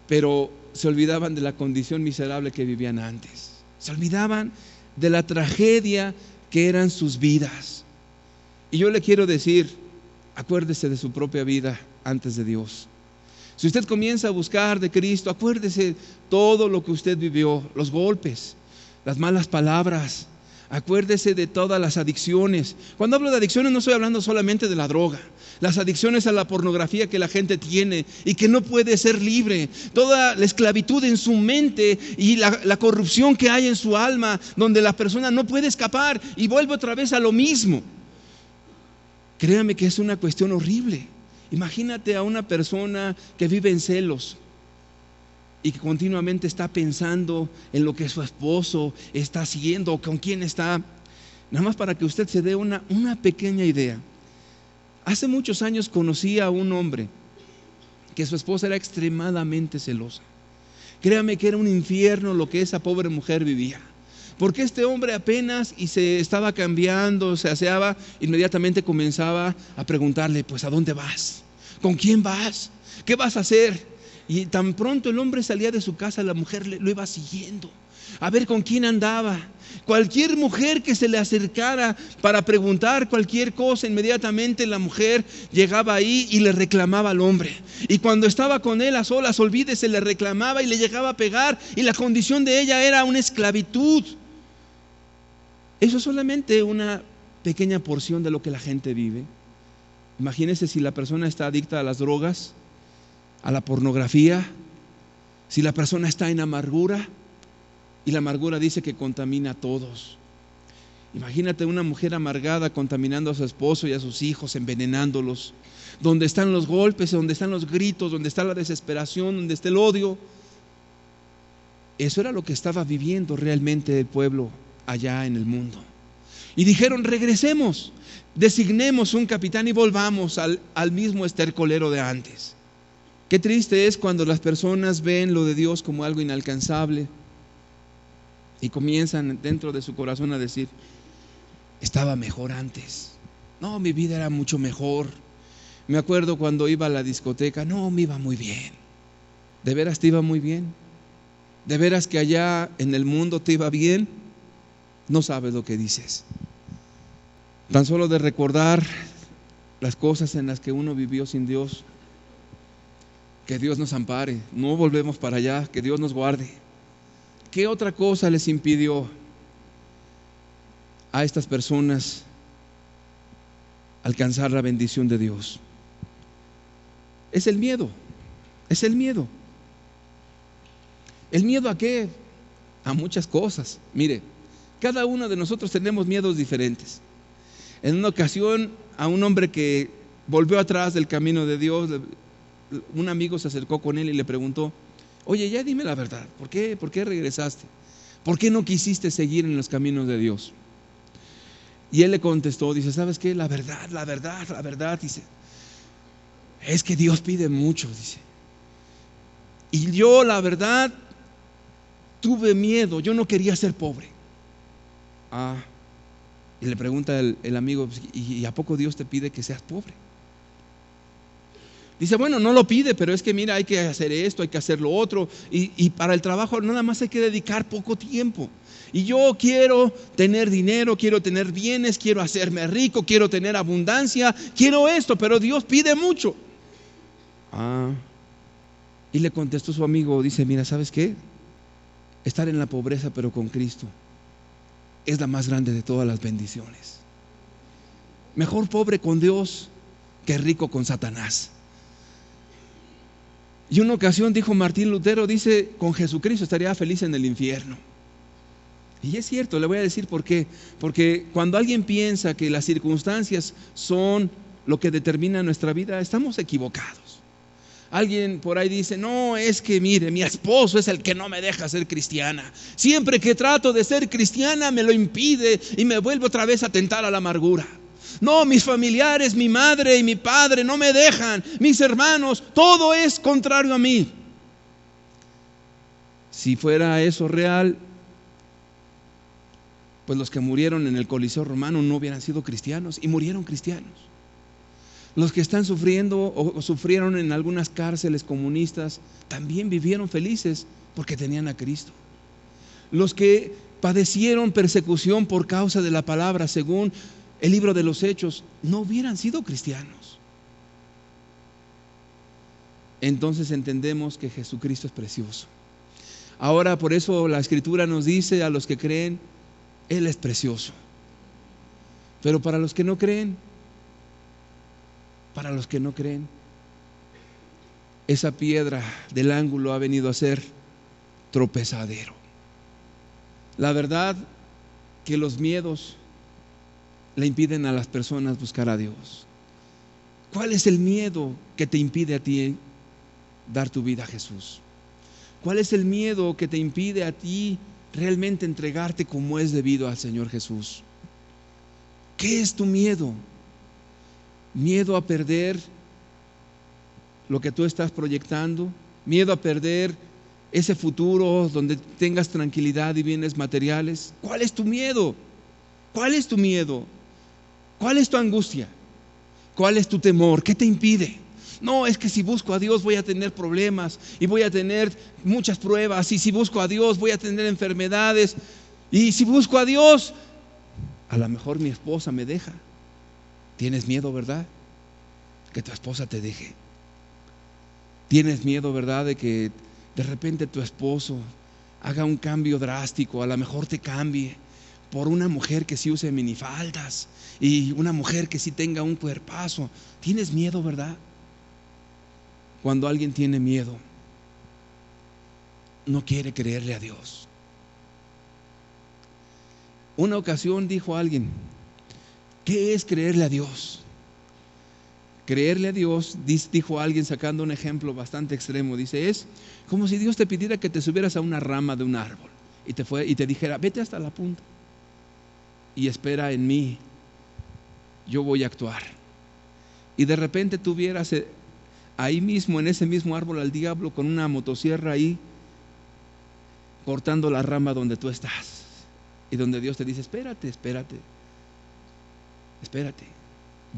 Speaker 1: Pero se olvidaban de la condición miserable que vivían antes, se olvidaban de la tragedia que eran sus vidas. Y yo le quiero decir, acuérdese de su propia vida antes de Dios. Si usted comienza a buscar de Cristo, acuérdese todo lo que usted vivió, los golpes, las malas palabras. Acuérdese de todas las adicciones. Cuando hablo de adicciones no estoy hablando solamente de la droga. Las adicciones a la pornografía que la gente tiene y que no puede ser libre. Toda la esclavitud en su mente y la corrupción que hay en su alma, donde la persona no puede escapar y vuelve otra vez a lo mismo. Créame que es una cuestión horrible. Imagínate a una persona que vive en celos y que continuamente está pensando en lo que su esposo está haciendo o con quién está. Nada más para que usted se dé una pequeña idea. Hace muchos años conocí a un hombre que su esposa era extremadamente celosa. Créame que era un infierno lo que esa pobre mujer vivía. Porque este hombre apenas y se estaba cambiando, se aseaba, inmediatamente comenzaba a preguntarle, pues ¿a dónde vas? ¿Con quién vas? ¿Qué vas a hacer? Y tan pronto el hombre salía de su casa, la mujer lo iba siguiendo, a ver con quién andaba. Cualquier mujer que se le acercara para preguntar cualquier cosa, inmediatamente la mujer llegaba ahí y le reclamaba al hombre. Y cuando estaba con él a solas, olvídese, le reclamaba y le llegaba a pegar, y la condición de ella era una esclavitud. Eso es solamente una pequeña porción de lo que la gente vive. Imagínese si la persona está adicta a las drogas, a la pornografía, si la persona está en amargura, y la amargura dice que contamina a todos. Imagínate una mujer amargada contaminando a su esposo y a sus hijos, envenenándolos, donde están los golpes, donde están los gritos, donde está la desesperación, donde está el odio. Eso era lo que estaba viviendo realmente el pueblo allá en el mundo. Y dijeron, regresemos, designemos un capitán y volvamos al mismo estercolero de antes. Qué triste es cuando las personas ven lo de Dios como algo inalcanzable y comienzan dentro de su corazón a decir, estaba mejor antes. No, mi vida era mucho mejor. Me acuerdo cuando iba a la discoteca, no, me iba muy bien. ¿De veras te iba muy bien? ¿De veras que allá en el mundo te iba bien? No sabes lo que dices. Tan solo de recordar las cosas en las que uno vivió sin Dios, que Dios nos ampare, no volvemos para allá, que Dios nos guarde. ¿Qué otra cosa les impidió a estas personas alcanzar la bendición de Dios? Es el miedo, es el miedo. ¿El miedo a qué? A muchas cosas. Mire, cada uno de nosotros tenemos miedos diferentes. En una ocasión, a un hombre que volvió atrás del camino de Dios, un amigo se acercó con él y le preguntó, oye, ya dime la verdad, ¿por qué regresaste? ¿Por qué no quisiste seguir en los caminos de Dios? Y él le contestó, dice, ¿sabes qué? La verdad, dice, es que Dios pide mucho, dice. Y yo, la verdad, tuve miedo, yo no quería ser pobre. Y le pregunta el amigo, ¿y a poco Dios te pide que seas pobre? Dice, bueno, no lo pide, pero es que mira, hay que hacer esto, hay que hacer lo otro, y para el trabajo nada más hay que dedicar poco tiempo. Y yo quiero tener dinero, quiero tener bienes, quiero hacerme rico, quiero tener abundancia, quiero esto, pero Dios pide mucho. Y le contestó su amigo, dice, mira, ¿sabes qué? Estar en la pobreza pero con Cristo es la más grande de todas las bendiciones. Mejor pobre con Dios que rico con Satanás. Y una ocasión dijo Martín Lutero, dice, con Jesucristo estaría feliz en el infierno. Y es cierto, le voy a decir por qué. Porque cuando alguien piensa que las circunstancias son lo que determina nuestra vida, estamos equivocados. Alguien por ahí dice, no, es que mire, mi esposo es el que no me deja ser cristiana. Siempre que trato de ser cristiana me lo impide y me vuelvo otra vez a tentar a la amargura. No, mis familiares, mi madre y mi padre no me dejan, mis hermanos, todo es contrario a mí. Si fuera eso real, pues los que murieron en el Coliseo Romano no hubieran sido cristianos y murieron cristianos. Los que están sufriendo o sufrieron en algunas cárceles comunistas también vivieron felices porque tenían a Cristo. Los que padecieron persecución por causa de la palabra, según el libro de los Hechos, no hubieran sido cristianos. entonces entendemos que Jesucristo es precioso. Ahora, por eso la Escritura nos dice a los que creen, Él es precioso. Pero para los que no creen, esa piedra del ángulo ha venido a ser tropezadero. La verdad que los miedos le impiden a las personas buscar a Dios. ¿Cuál es el miedo que te impide a ti dar tu vida a Jesús? ¿Cuál es el miedo que te impide a ti realmente entregarte como es debido al Señor Jesús? ¿Qué es tu miedo? ¿Miedo a perder lo que tú estás proyectando? ¿Miedo a perder ese futuro donde tengas tranquilidad y bienes materiales? ¿Cuál es tu miedo? ¿Cuál es tu miedo? ¿Cuál es tu angustia? ¿Cuál es tu temor? ¿Qué te impide? No, es que si busco a Dios voy a tener problemas y voy a tener muchas pruebas, y si busco a Dios voy a tener enfermedades, y si busco a Dios a lo mejor mi esposa me deja. Tienes miedo, ¿verdad? Que tu esposa te deje. Tienes miedo, ¿verdad? De que de repente tu esposo haga un cambio drástico, a lo mejor te cambie por una mujer que sí use minifaldas y una mujer que sí tenga un cuerpazo. Tienes miedo, ¿verdad? Cuando alguien tiene miedo, no quiere creerle a Dios. Una ocasión dijo alguien, ¿qué es creerle a Dios? Creerle a Dios, dijo alguien sacando un ejemplo bastante extremo, dice, es como si Dios te pidiera que te subieras a una rama de un árbol y te dijera, vete hasta la punta y espera en mí, yo voy a actuar. Y de repente tú vieras ahí mismo, en ese mismo árbol, al diablo con una motosierra ahí, cortando la rama donde tú estás, y donde Dios te dice, espérate,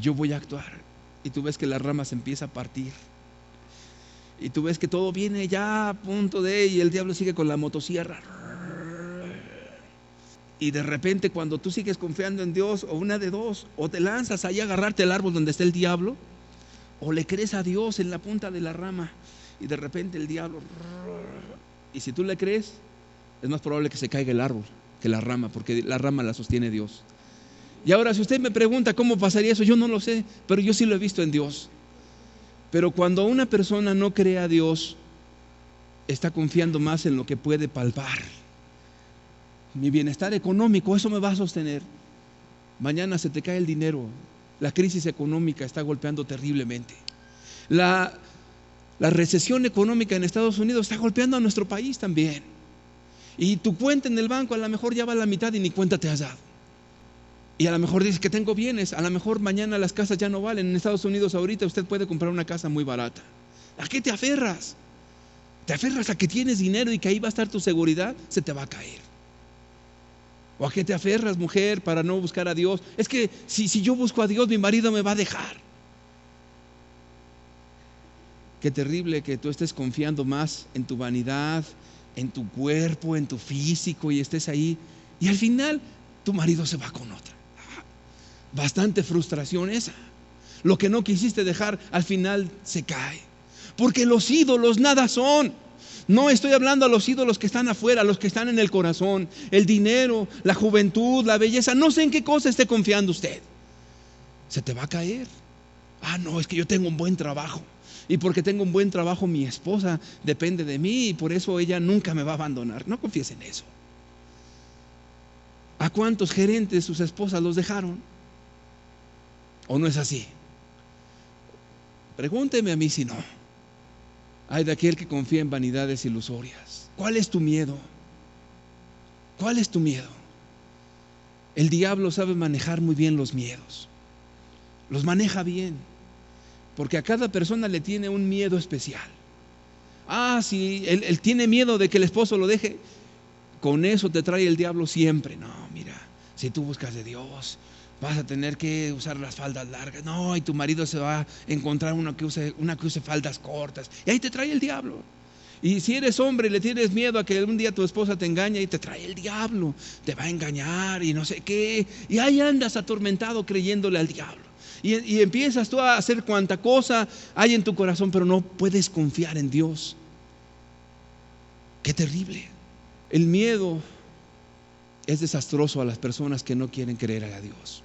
Speaker 1: yo voy a actuar. Y tú ves que la rama se empieza a partir, y tú ves que todo viene ya a punto de, y el diablo sigue con la motosierra. Y de repente, cuando tú sigues confiando en Dios, o una de dos, o te lanzas ahí a agarrarte el árbol donde está el diablo, o le crees a Dios en la punta de la rama, y de repente el diablo, y si tú le crees, es más probable que se caiga el árbol que la rama, porque la rama la sostiene Dios. Y ahora, si usted me pregunta cómo pasaría eso, yo no lo sé, pero yo sí lo he visto en Dios. Pero cuando una persona no cree a Dios, está confiando más en lo que puede palpar. Mi bienestar económico, eso me va a sostener. Mañana se te cae el dinero. La crisis económica está golpeando terriblemente. La recesión económica en Estados Unidos está golpeando a nuestro país también. Y tu cuenta en el banco a lo mejor ya va a la mitad y ni cuenta te has dado. Y a lo mejor dices que tengo bienes, a lo mejor mañana las casas ya no valen. En Estados Unidos ahorita usted puede comprar una casa muy barata. ¿A qué te aferras? ¿Te aferras a que tienes dinero y que ahí va a estar tu seguridad? Se te va a caer. ¿O a qué te aferras, mujer, para no buscar a Dios? Es que si yo busco a Dios, mi marido me va a dejar. Qué terrible que tú estés confiando más en tu vanidad, en tu cuerpo, en tu físico, y estés ahí, y al final tu marido se va con otra. Bastante frustración esa. Lo que no quisiste dejar al final se cae, porque los ídolos nada son. No estoy hablando a los ídolos que están afuera, los que están en el corazón, el dinero, la juventud, la belleza. No sé en qué cosa esté confiando usted. Se te va a caer. No, es que yo tengo un buen trabajo, y porque tengo un buen trabajo mi esposa depende de mí, y por eso ella nunca me va a abandonar. No confíes en eso. ¿A cuántos gerentes sus esposas los dejaron? ¿O no es así? Pregúnteme a mí si no. Ay de aquel que confía en vanidades ilusorias. ¿Cuál es tu miedo? ¿Cuál es tu miedo? El diablo sabe manejar muy bien los miedos. Los maneja bien, porque a cada persona le tiene un miedo especial. Si él tiene miedo de que el esposo lo deje, con eso te trae el diablo siempre. No, mira, si tú buscas de Dios, vas a tener que usar las faldas largas. No, y tu marido se va a encontrar una que use faldas cortas. Y ahí te trae el diablo. Y si eres hombre y le tienes miedo a que un día tu esposa te engañe, y te trae el diablo, te va a engañar y no sé qué. Y ahí andas atormentado creyéndole al diablo. Y empiezas tú a hacer cuanta cosa hay en tu corazón, pero no puedes confiar en Dios. Qué terrible. El miedo es desastroso a las personas que no quieren creer a Dios.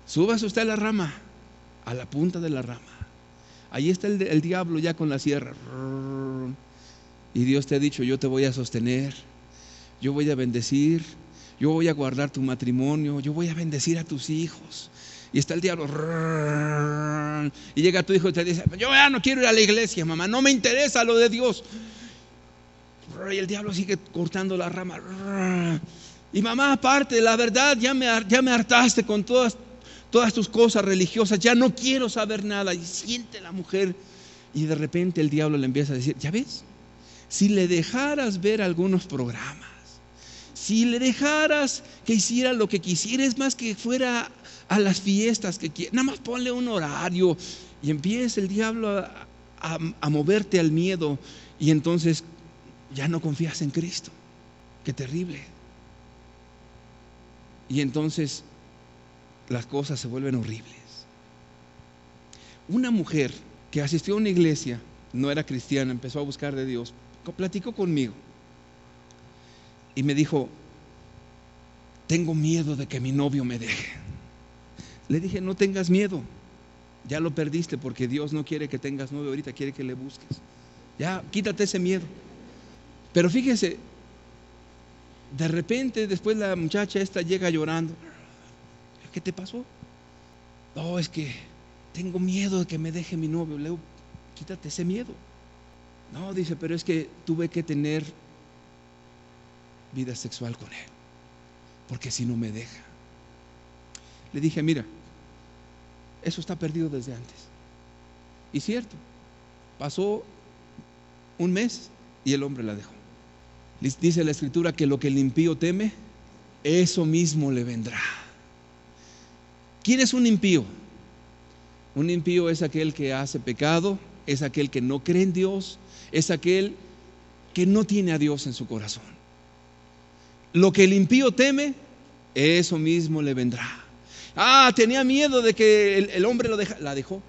Speaker 1: Súbase usted a la rama, a la punta de la rama. Ahí está el diablo ya con la sierra. Y Dios te ha dicho: yo te voy a sostener, yo voy a bendecir, yo voy a guardar tu matrimonio, yo voy a bendecir a tus hijos. Y está el diablo. Y llega tu hijo y te dice: yo ya no quiero ir a la iglesia, mamá, no me interesa lo de Dios. Y el diablo sigue cortando la rama. Y mamá, aparte, la verdad, ya me hartaste con todas tus cosas religiosas, ya no quiero saber nada. Y siente la mujer, y de repente el diablo le empieza a decir: ¿ya ves? Si le dejaras ver algunos programas, si le dejaras que hiciera lo que quisiera, es más, que fuera a las fiestas que quiera, nada más ponle un horario. Y empieza el diablo a moverte al miedo, y entonces ya no confías en Cristo. Qué terrible. Y entonces las cosas se vuelven horribles. Una mujer que asistió a una iglesia, no era cristiana, empezó a buscar de Dios, platicó conmigo y me dijo: tengo miedo de que mi novio me deje. Le dije: no tengas miedo, ya lo perdiste, porque Dios no quiere que tengas novio ahorita, quiere que le busques. Ya, quítate ese miedo. Pero fíjese, de repente después la muchacha esta llega llorando. ¿Qué te pasó? No, es que tengo miedo de que me deje mi novio. Le digo: quítate ese miedo. No, dice, pero es que tuve que tener vida sexual con él, porque si no me deja. Le dije: mira, eso está perdido desde antes. Y cierto, pasó un mes y el hombre la dejó. Dice la escritura que lo que el impío teme, eso mismo le vendrá. ¿Quién es un impío? Un impío es aquel que hace pecado, es aquel que no cree en Dios, es aquel que no tiene a Dios en su corazón. Lo que el impío teme, eso mismo le vendrá. Tenía miedo de que el hombre la dejó.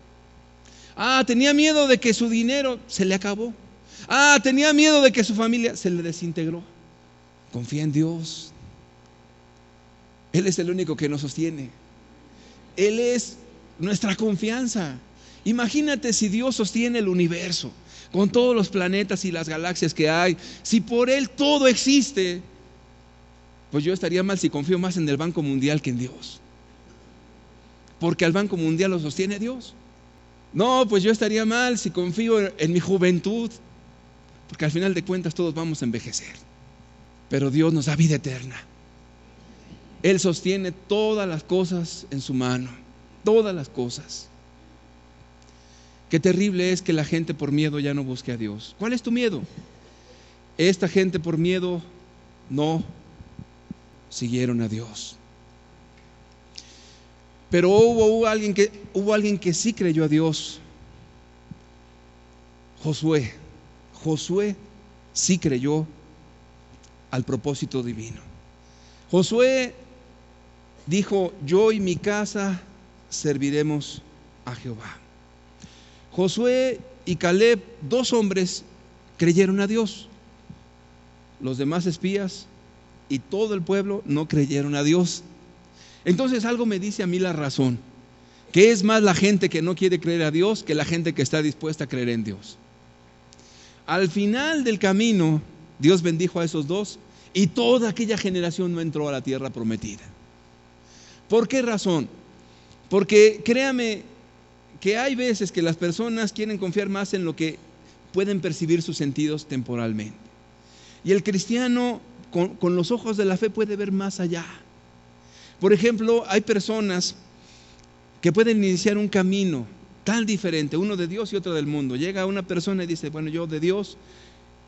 Speaker 1: Tenía miedo de que su dinero se le acabó. Tenía miedo de que su familia se le desintegró. Confía en Dios. Él es el único que nos sostiene. Él es nuestra confianza. Imagínate si Dios sostiene el universo con todos los planetas y las galaxias que hay. Si por Él todo existe, pues yo estaría mal si confío más en el Banco Mundial que en Dios, porque al Banco Mundial lo sostiene Dios. No, pues yo estaría mal si confío en mi juventud, porque al final de cuentas todos vamos a envejecer, pero Dios nos da vida eterna. Él sostiene todas las cosas en su mano, todas las cosas. Qué terrible es que la gente por miedo ya no busque a Dios. ¿Cuál es tu miedo? Esta gente por miedo no siguieron a Dios. Pero hubo alguien que sí creyó a Dios. Josué sí creyó al propósito divino. Josué dijo: yo y mi casa serviremos a Jehová. Josué y Caleb, dos hombres, creyeron a Dios. Los demás espías y todo el pueblo no creyeron a Dios. Entonces algo me dice a mí la razón, que es más la gente que no quiere creer a Dios que la gente que está dispuesta a creer en Dios. Al final del camino, Dios bendijo a esos dos y toda aquella generación no entró a la tierra prometida. ¿Por qué razón? Porque créame que hay veces que las personas quieren confiar más en lo que pueden percibir sus sentidos temporalmente. Y el cristiano con los ojos de la fe puede ver más allá. Por ejemplo, hay personas que pueden iniciar un camino tan diferente, uno de Dios y otro del mundo. Llega una persona y dice: bueno, yo de Dios,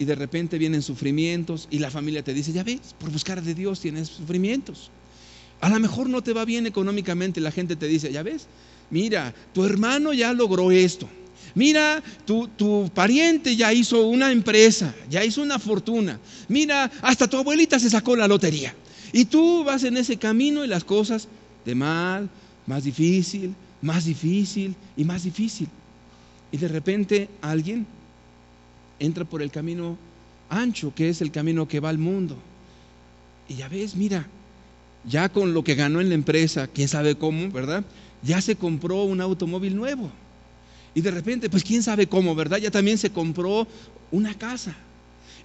Speaker 1: y de repente vienen sufrimientos y la familia te dice: ya ves, por buscar de Dios tienes sufrimientos. A lo mejor no te va bien económicamente, la gente te dice: ya ves, mira, tu hermano ya logró esto. Mira, tu pariente ya hizo una empresa, ya hizo una fortuna. Mira, hasta tu abuelita se sacó la lotería. Y tú vas en ese camino y las cosas de mal, más difícil, más difícil y más difícil. Y de repente alguien entra por el camino ancho, que es el camino que va al mundo. Y ya ves, mira, ya con lo que ganó en la empresa, quién sabe cómo, ¿verdad? Ya se compró un automóvil nuevo. Y de repente, pues quién sabe cómo, ¿verdad? Ya también se compró una casa.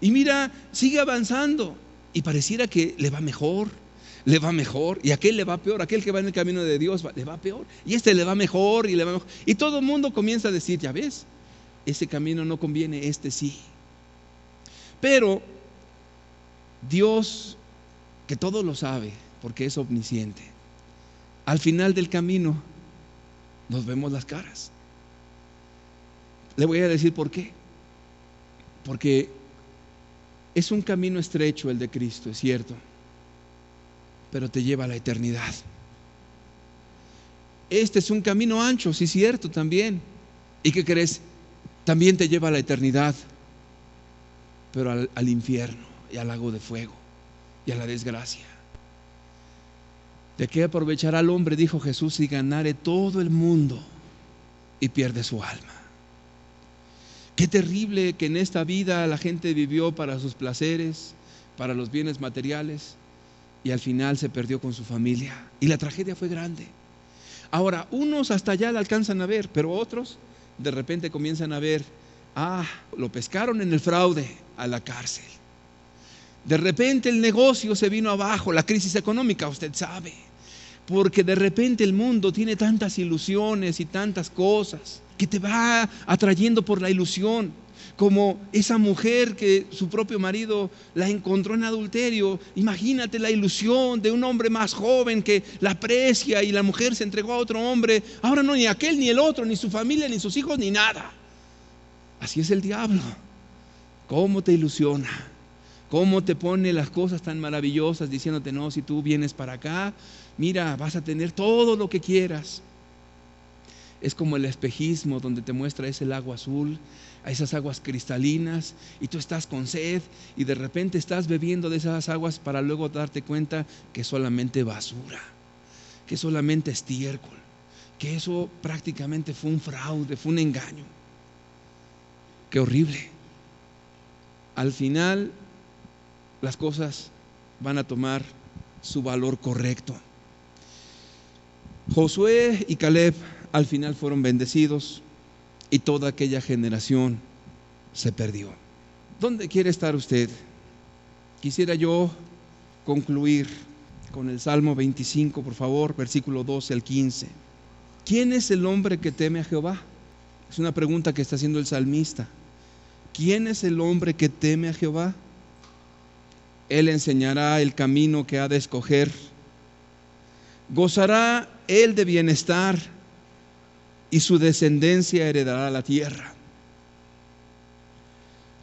Speaker 1: Y mira, sigue avanzando. Y pareciera que le va mejor. Y a aquel le va peor. Aquel que va en el camino de Dios le va peor. Y este le va mejor y le va mejor. Y todo el mundo comienza a decir, ya ves, ese camino no conviene, este sí. Pero Dios, que todo lo sabe, porque es omnisciente, al final del camino nos vemos las caras. Le voy a decir por qué. Porque es un camino estrecho el de Cristo, es cierto, pero te lleva a la eternidad. Este es un camino ancho, sí, cierto, también. ¿Y qué crees? También te lleva a la eternidad, pero al infierno y al lago de fuego y a la desgracia. ¿De qué aprovechará el hombre, dijo Jesús, si ganare todo el mundo y pierde su alma? Qué terrible que en esta vida la gente vivió para sus placeres, para los bienes materiales, y al final se perdió con su familia. Y la tragedia fue grande. Ahora, unos hasta allá la alcanzan a ver, pero otros de repente comienzan a ver, lo pescaron en el fraude, a la cárcel. De repente el negocio se vino abajo, la crisis económica, usted sabe, porque de repente el mundo tiene tantas ilusiones y tantas cosas que te va atrayendo por la ilusión, como esa mujer que su propio marido la encontró en adulterio. Imagínate la ilusión de un hombre más joven que la aprecia y la mujer se entregó a otro hombre. Ahora no, ni aquel ni el otro, ni su familia, ni sus hijos, ni nada. Así es el diablo. ¿Cómo te ilusiona? ¿Cómo te pone las cosas tan maravillosas diciéndote, no, si tú vienes para acá, mira, vas a tener todo lo que quieras? Es como el espejismo donde te muestra ese lago azul, a esas aguas cristalinas, y tú estás con sed y de repente estás bebiendo de esas aguas para luego darte cuenta que es solamente basura, que solamente estiércol, que eso prácticamente fue un fraude, fue un engaño. Qué horrible. Al final las cosas van a tomar su valor correcto. Josué y Caleb al final fueron bendecidos y toda aquella generación se perdió. ¿Dónde quiere estar usted? Quisiera yo concluir con el Salmo 25, por favor, versículo 12 al 15. ¿Quién es el hombre que teme a Jehová? Es una pregunta que está haciendo el salmista. ¿Quién es el hombre que teme a Jehová? Él enseñará el camino que ha de escoger. Gozará él de bienestar y su descendencia heredará la tierra.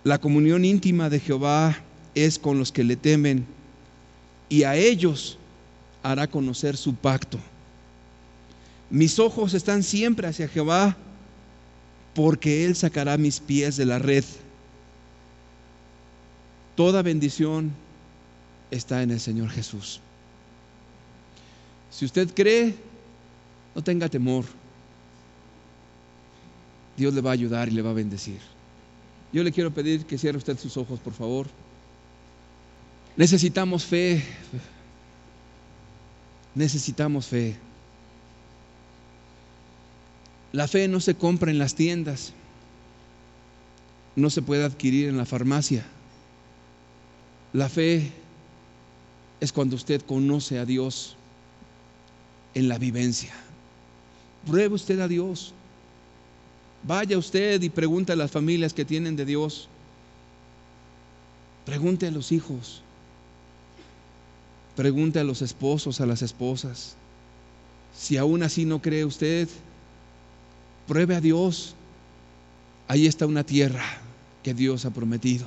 Speaker 1: La comunión íntima de Jehová es con los que le temen, y a ellos hará conocer su pacto. Mis ojos están siempre hacia Jehová, porque Él sacará mis pies de la red. Toda bendición está en el Señor Jesús. Si usted cree, no tenga temor. Dios le va a ayudar y le va a bendecir. Yo le quiero pedir que cierre usted sus ojos, por favor. Necesitamos fe. Necesitamos fe. La fe no se compra en las tiendas, no se puede adquirir en la farmacia. La fe es cuando usted conoce a Dios en la vivencia. Pruebe usted a Dios. Vaya usted y pregunte a las familias que tienen de Dios. Pregunte a los hijos. Pregunte a los esposos, a las esposas. Si aún así no cree usted, pruebe a Dios. Ahí está una tierra que Dios ha prometido.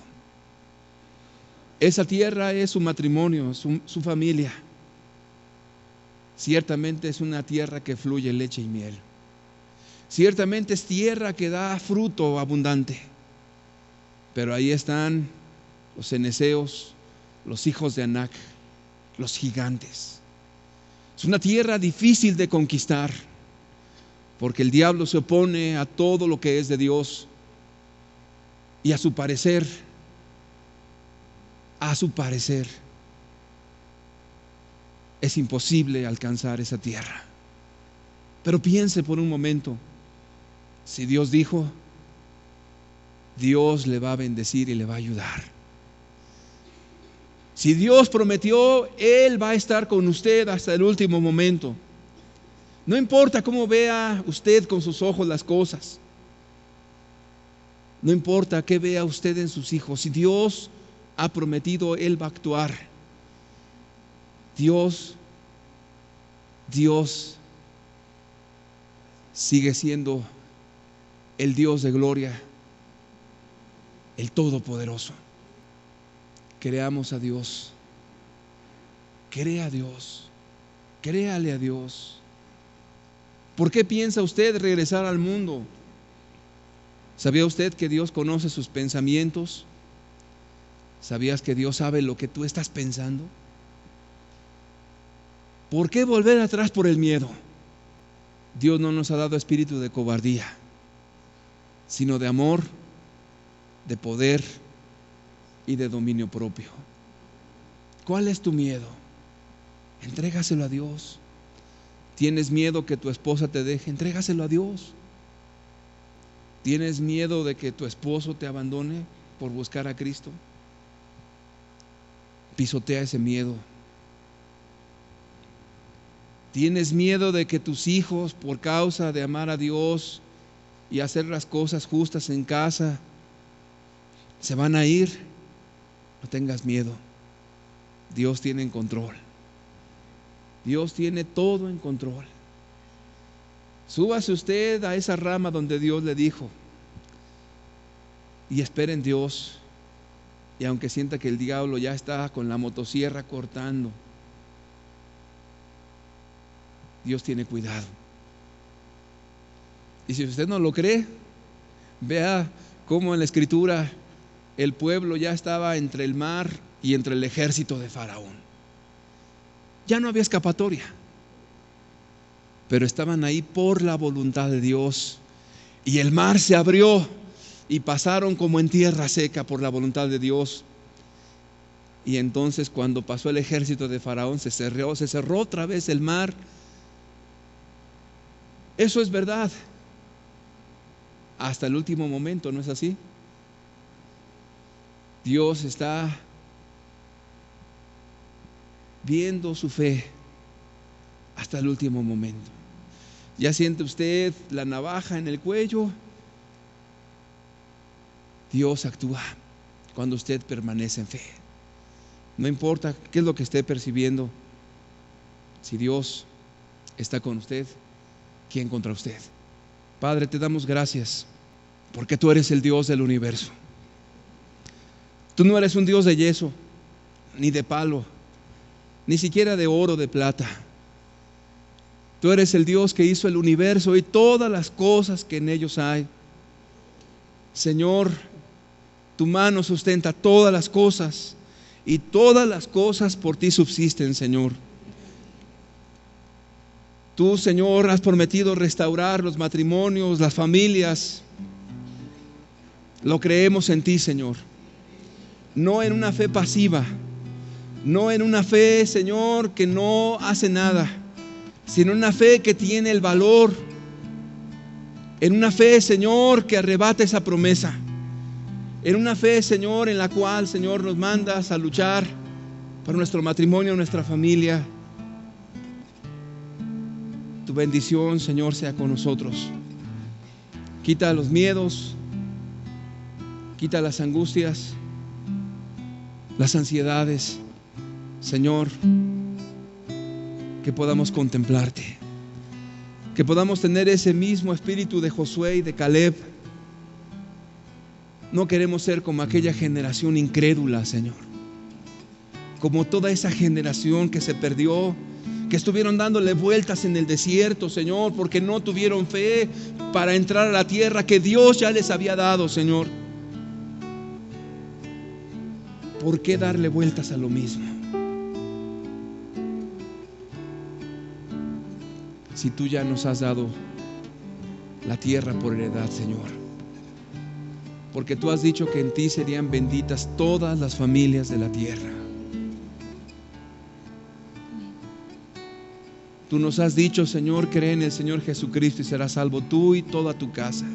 Speaker 1: Esa tierra es su matrimonio, su familia. Ciertamente es una tierra que fluye leche y miel. Ciertamente es tierra que da fruto abundante. Pero ahí están los cenezeos, los hijos de Anac, los gigantes. Es una tierra difícil de conquistar. porque el diablo se opone a todo lo que es de Dios y a su parecer, es imposible alcanzar esa tierra. Pero piense por un momento, si Dios dijo, Dios le va a bendecir y le va a ayudar. Si Dios prometió, Él va a estar con usted hasta el último momento. No importa cómo vea usted con sus ojos las cosas. No importa qué vea usted en sus hijos. Si Dios ha prometido, Él va a actuar. Dios sigue siendo el Dios de gloria, el Todopoderoso. Creamos a Dios. Crea a Dios. Créale a Dios. ¿Por qué piensa usted regresar al mundo? ¿Sabía usted que Dios conoce sus pensamientos? ¿Sabías que Dios sabe lo que tú estás pensando? ¿Por qué volver atrás por el miedo? Dios no nos ha dado espíritu de cobardía, sino de amor, de poder y de dominio propio. ¿Cuál es tu miedo? Entrégaselo a Dios. ¿Tienes miedo que tu esposa te deje? Entrégaselo a Dios. ¿Tienes miedo de que tu esposo te abandone por buscar a Cristo? Pisotea ese miedo. ¿Tienes miedo de que tus hijos, por causa de amar a Dios y hacer las cosas justas en casa, se van a ir? No tengas miedo. Dios tiene en control. Dios tiene todo en control. Súbase usted a esa rama donde Dios le dijo y espere en Dios. Y aunque sienta que el diablo ya está con la motosierra cortando, Dios tiene cuidado. Y si usted no lo cree, vea cómo en la Escritura el pueblo ya estaba entre el mar y entre el ejército de Faraón. Ya no había escapatoria, pero estaban ahí por la voluntad de Dios, y el mar se abrió y pasaron como en tierra seca por la voluntad de Dios. Y entonces cuando pasó el ejército de Faraón, se cerró otra vez el mar. Eso es verdad hasta el último momento, ¿no es así? Dios está viendo su fe hasta el último momento. Ya siente usted la navaja en el cuello. Dios actúa cuando usted permanece en fe. No importa qué es lo que esté percibiendo. Si Dios está con usted, ¿quién contra usted? Padre, te damos gracias porque tú eres el Dios del universo. Tú no eres un Dios de yeso, ni de palo, ni siquiera de oro, de plata. Tú eres el Dios que hizo el universo y todas las cosas que en ellos hay. Señor, tu mano sustenta todas las cosas y todas las cosas por ti subsisten, Señor. Tú, Señor, has prometido restaurar los matrimonios, las familias. Lo creemos en ti, Señor. No en una fe pasiva, no en una fe, Señor, que no hace nada, sino en una fe que tiene el valor, en una fe, Señor, que arrebata esa promesa, en una fe, Señor, en la cual, Señor, nos mandas a luchar por nuestro matrimonio, nuestra familia. Tu bendición, Señor, sea con nosotros. Quita los miedos, quita las angustias, las ansiedades, Señor, que podamos contemplarte, que podamos tener ese mismo espíritu de Josué y de Caleb. No queremos ser como aquella generación incrédula, Señor, como toda esa generación que se perdió, que estuvieron dándole vueltas en el desierto, Señor, porque no tuvieron fe para entrar a la tierra que Dios ya les había dado, Señor. ¿Por qué darle vueltas a lo mismo? Si tú ya nos has dado la tierra por heredad, Señor. Porque tú has dicho que en ti serían benditas todas las familias de la tierra. Tú nos has dicho, Señor, cree en el Señor Jesucristo y serás salvo tú y toda tu casa.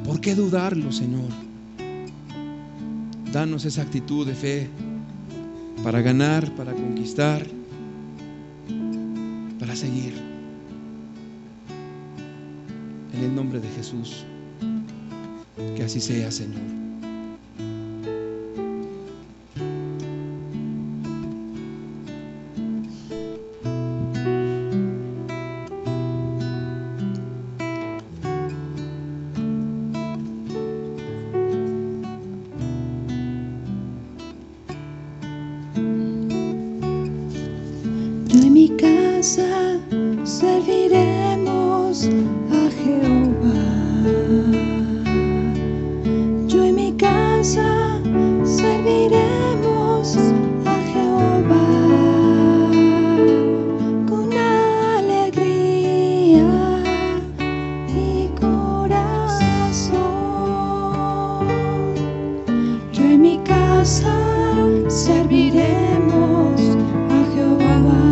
Speaker 1: ¿Por qué dudarlo, Señor? Danos esa actitud de fe para ganar, para conquistar, para seguir. En el nombre de Jesús, que así sea, Señor.
Speaker 2: Yo en mi casa serviremos a Jehová. Yo en mi casa serviremos a Jehová con alegría y corazón. Yo en mi casa serviremos a Jehová.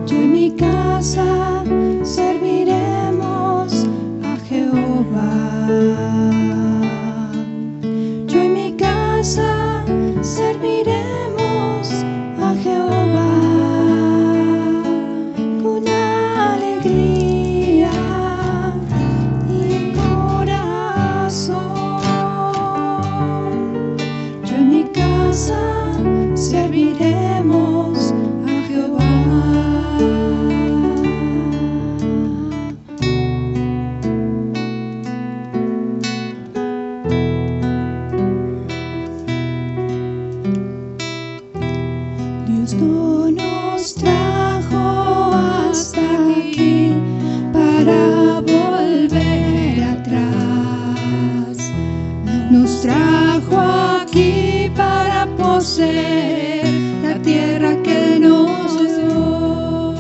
Speaker 2: Yo en mi casa serviremos a Jehová. Yo en mi casa serviremos a Jehová con alegría y corazón. Yo en mi casa serviremos a Jehová. Dios no nos trajo hasta aquí para volver atrás. Nos trajo aquí para poseer la tierra que nos dio.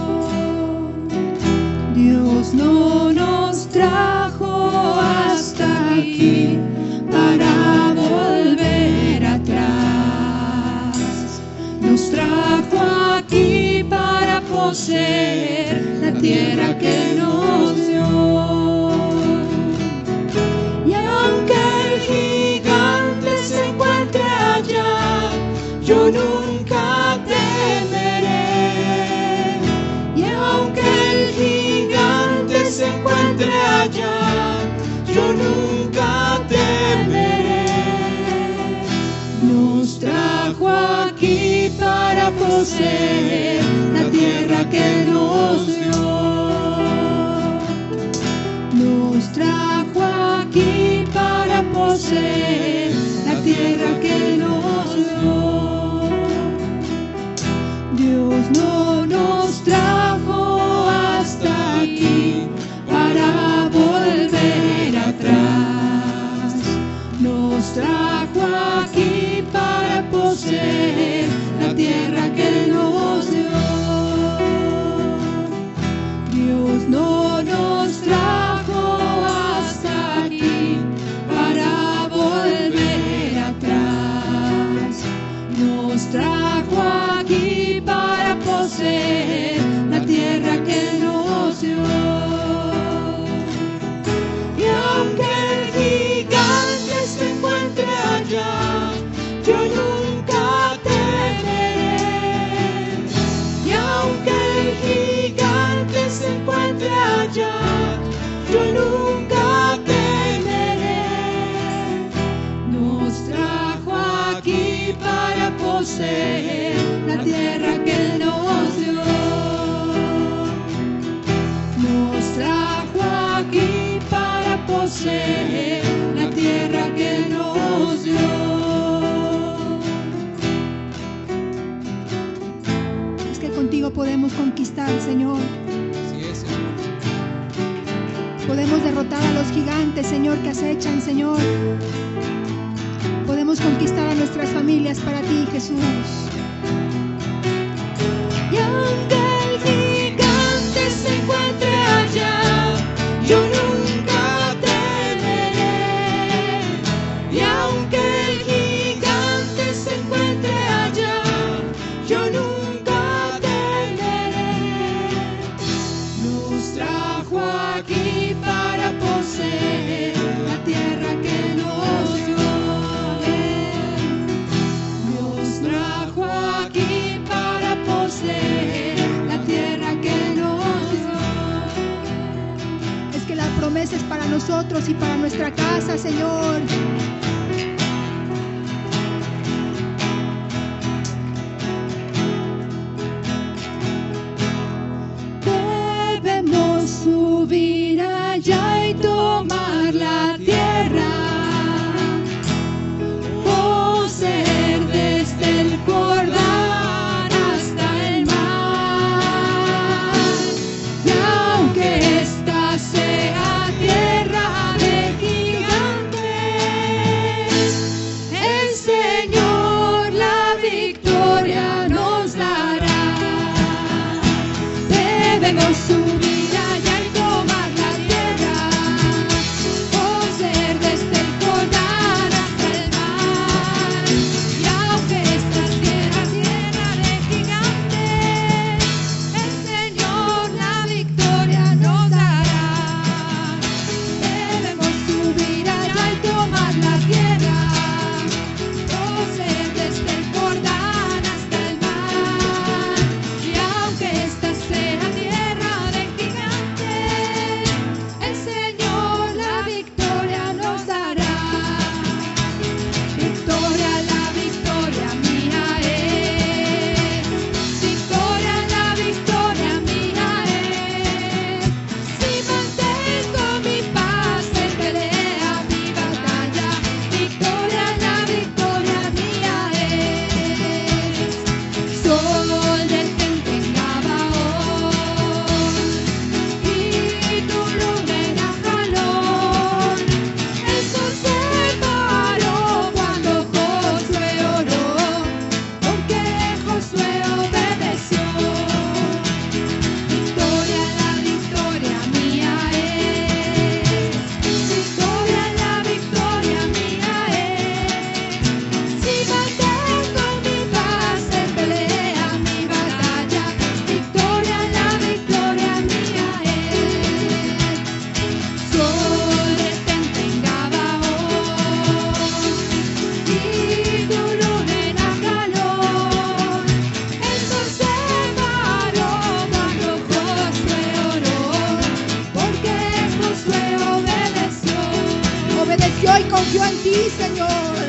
Speaker 2: Dios no nos trajo hasta aquí para volver atrás. Nos trajo aquí para poseer la tierra que nos dio. Y aunque el gigante se encuentre allá, yo nunca temeré. Y aunque el gigante se encuentre allá, yo nunca temeré. Nos trajo aquí para poseer la tierra que nos dio. Nos trajo aquí para poseer la tierra que nos dio. Dios no nos trajo hasta aquí para volver atrás. Nos trajo aquí para poseer la tierra que nos dio. Dios no nos trajo hasta aquí para volver atrás. Nos trajo aquí para poseer la tierra que nos dio. Y aunque el gigante se encuentre allá, yo nunca temeré. Y aunque el gigante se encuentre allá, yo nunca temeré. Nos trajo aquí para poseer la tierra que nos dio. Nos trajo aquí para poseer la tierra que nos dio. Es que contigo podemos conquistar, Señor.
Speaker 1: Así es, Señor.
Speaker 2: Podemos derrotar a los gigantes, Señor, que acechan, Señor. Podemos conquistar a nuestras familias para ti, Jesús. Y aunque el
Speaker 3: promesa es para nosotros y para nuestra casa, Señor.
Speaker 2: Debemos subir allá y tomar la tierra, poseer desde el Jordán hasta el mar. Y aunque esta sea tierra de gigantes, el Señor la victoria nos dará. Debemos subir allá y tomar la tierra, poseer desde el Jordán hasta el mar. Y aunque esta tierra tierra de gigantes, el Señor la victoria nos dará. Debemos subir allá y tomar la tierra, poseer desde el Jordán hasta el mar. Y aunque esta sea tierra de gigantes, el Señor la victoria nos dará. Victoria, la victoria mía es. Victoria, la victoria mía es. Si mantengo mi paz en pelea mi batalla, victoria, la victoria mía es. Sol detente en Gabaón y tu luna en Ajalón. El sol se paró cuando Josué oró, porque Josué obedeció. Victoria, la victoria mía es. Victoria, la victoria mía es. Si mantengo mi paz en pelea mi batalla, victoria, la victoria mía es. Sol detente en Gabaón y tu luna en Ajalón. El sol se paró cuando Josué oró, porque Josué obedeció.
Speaker 3: Obedeció y confió en ti, Señor.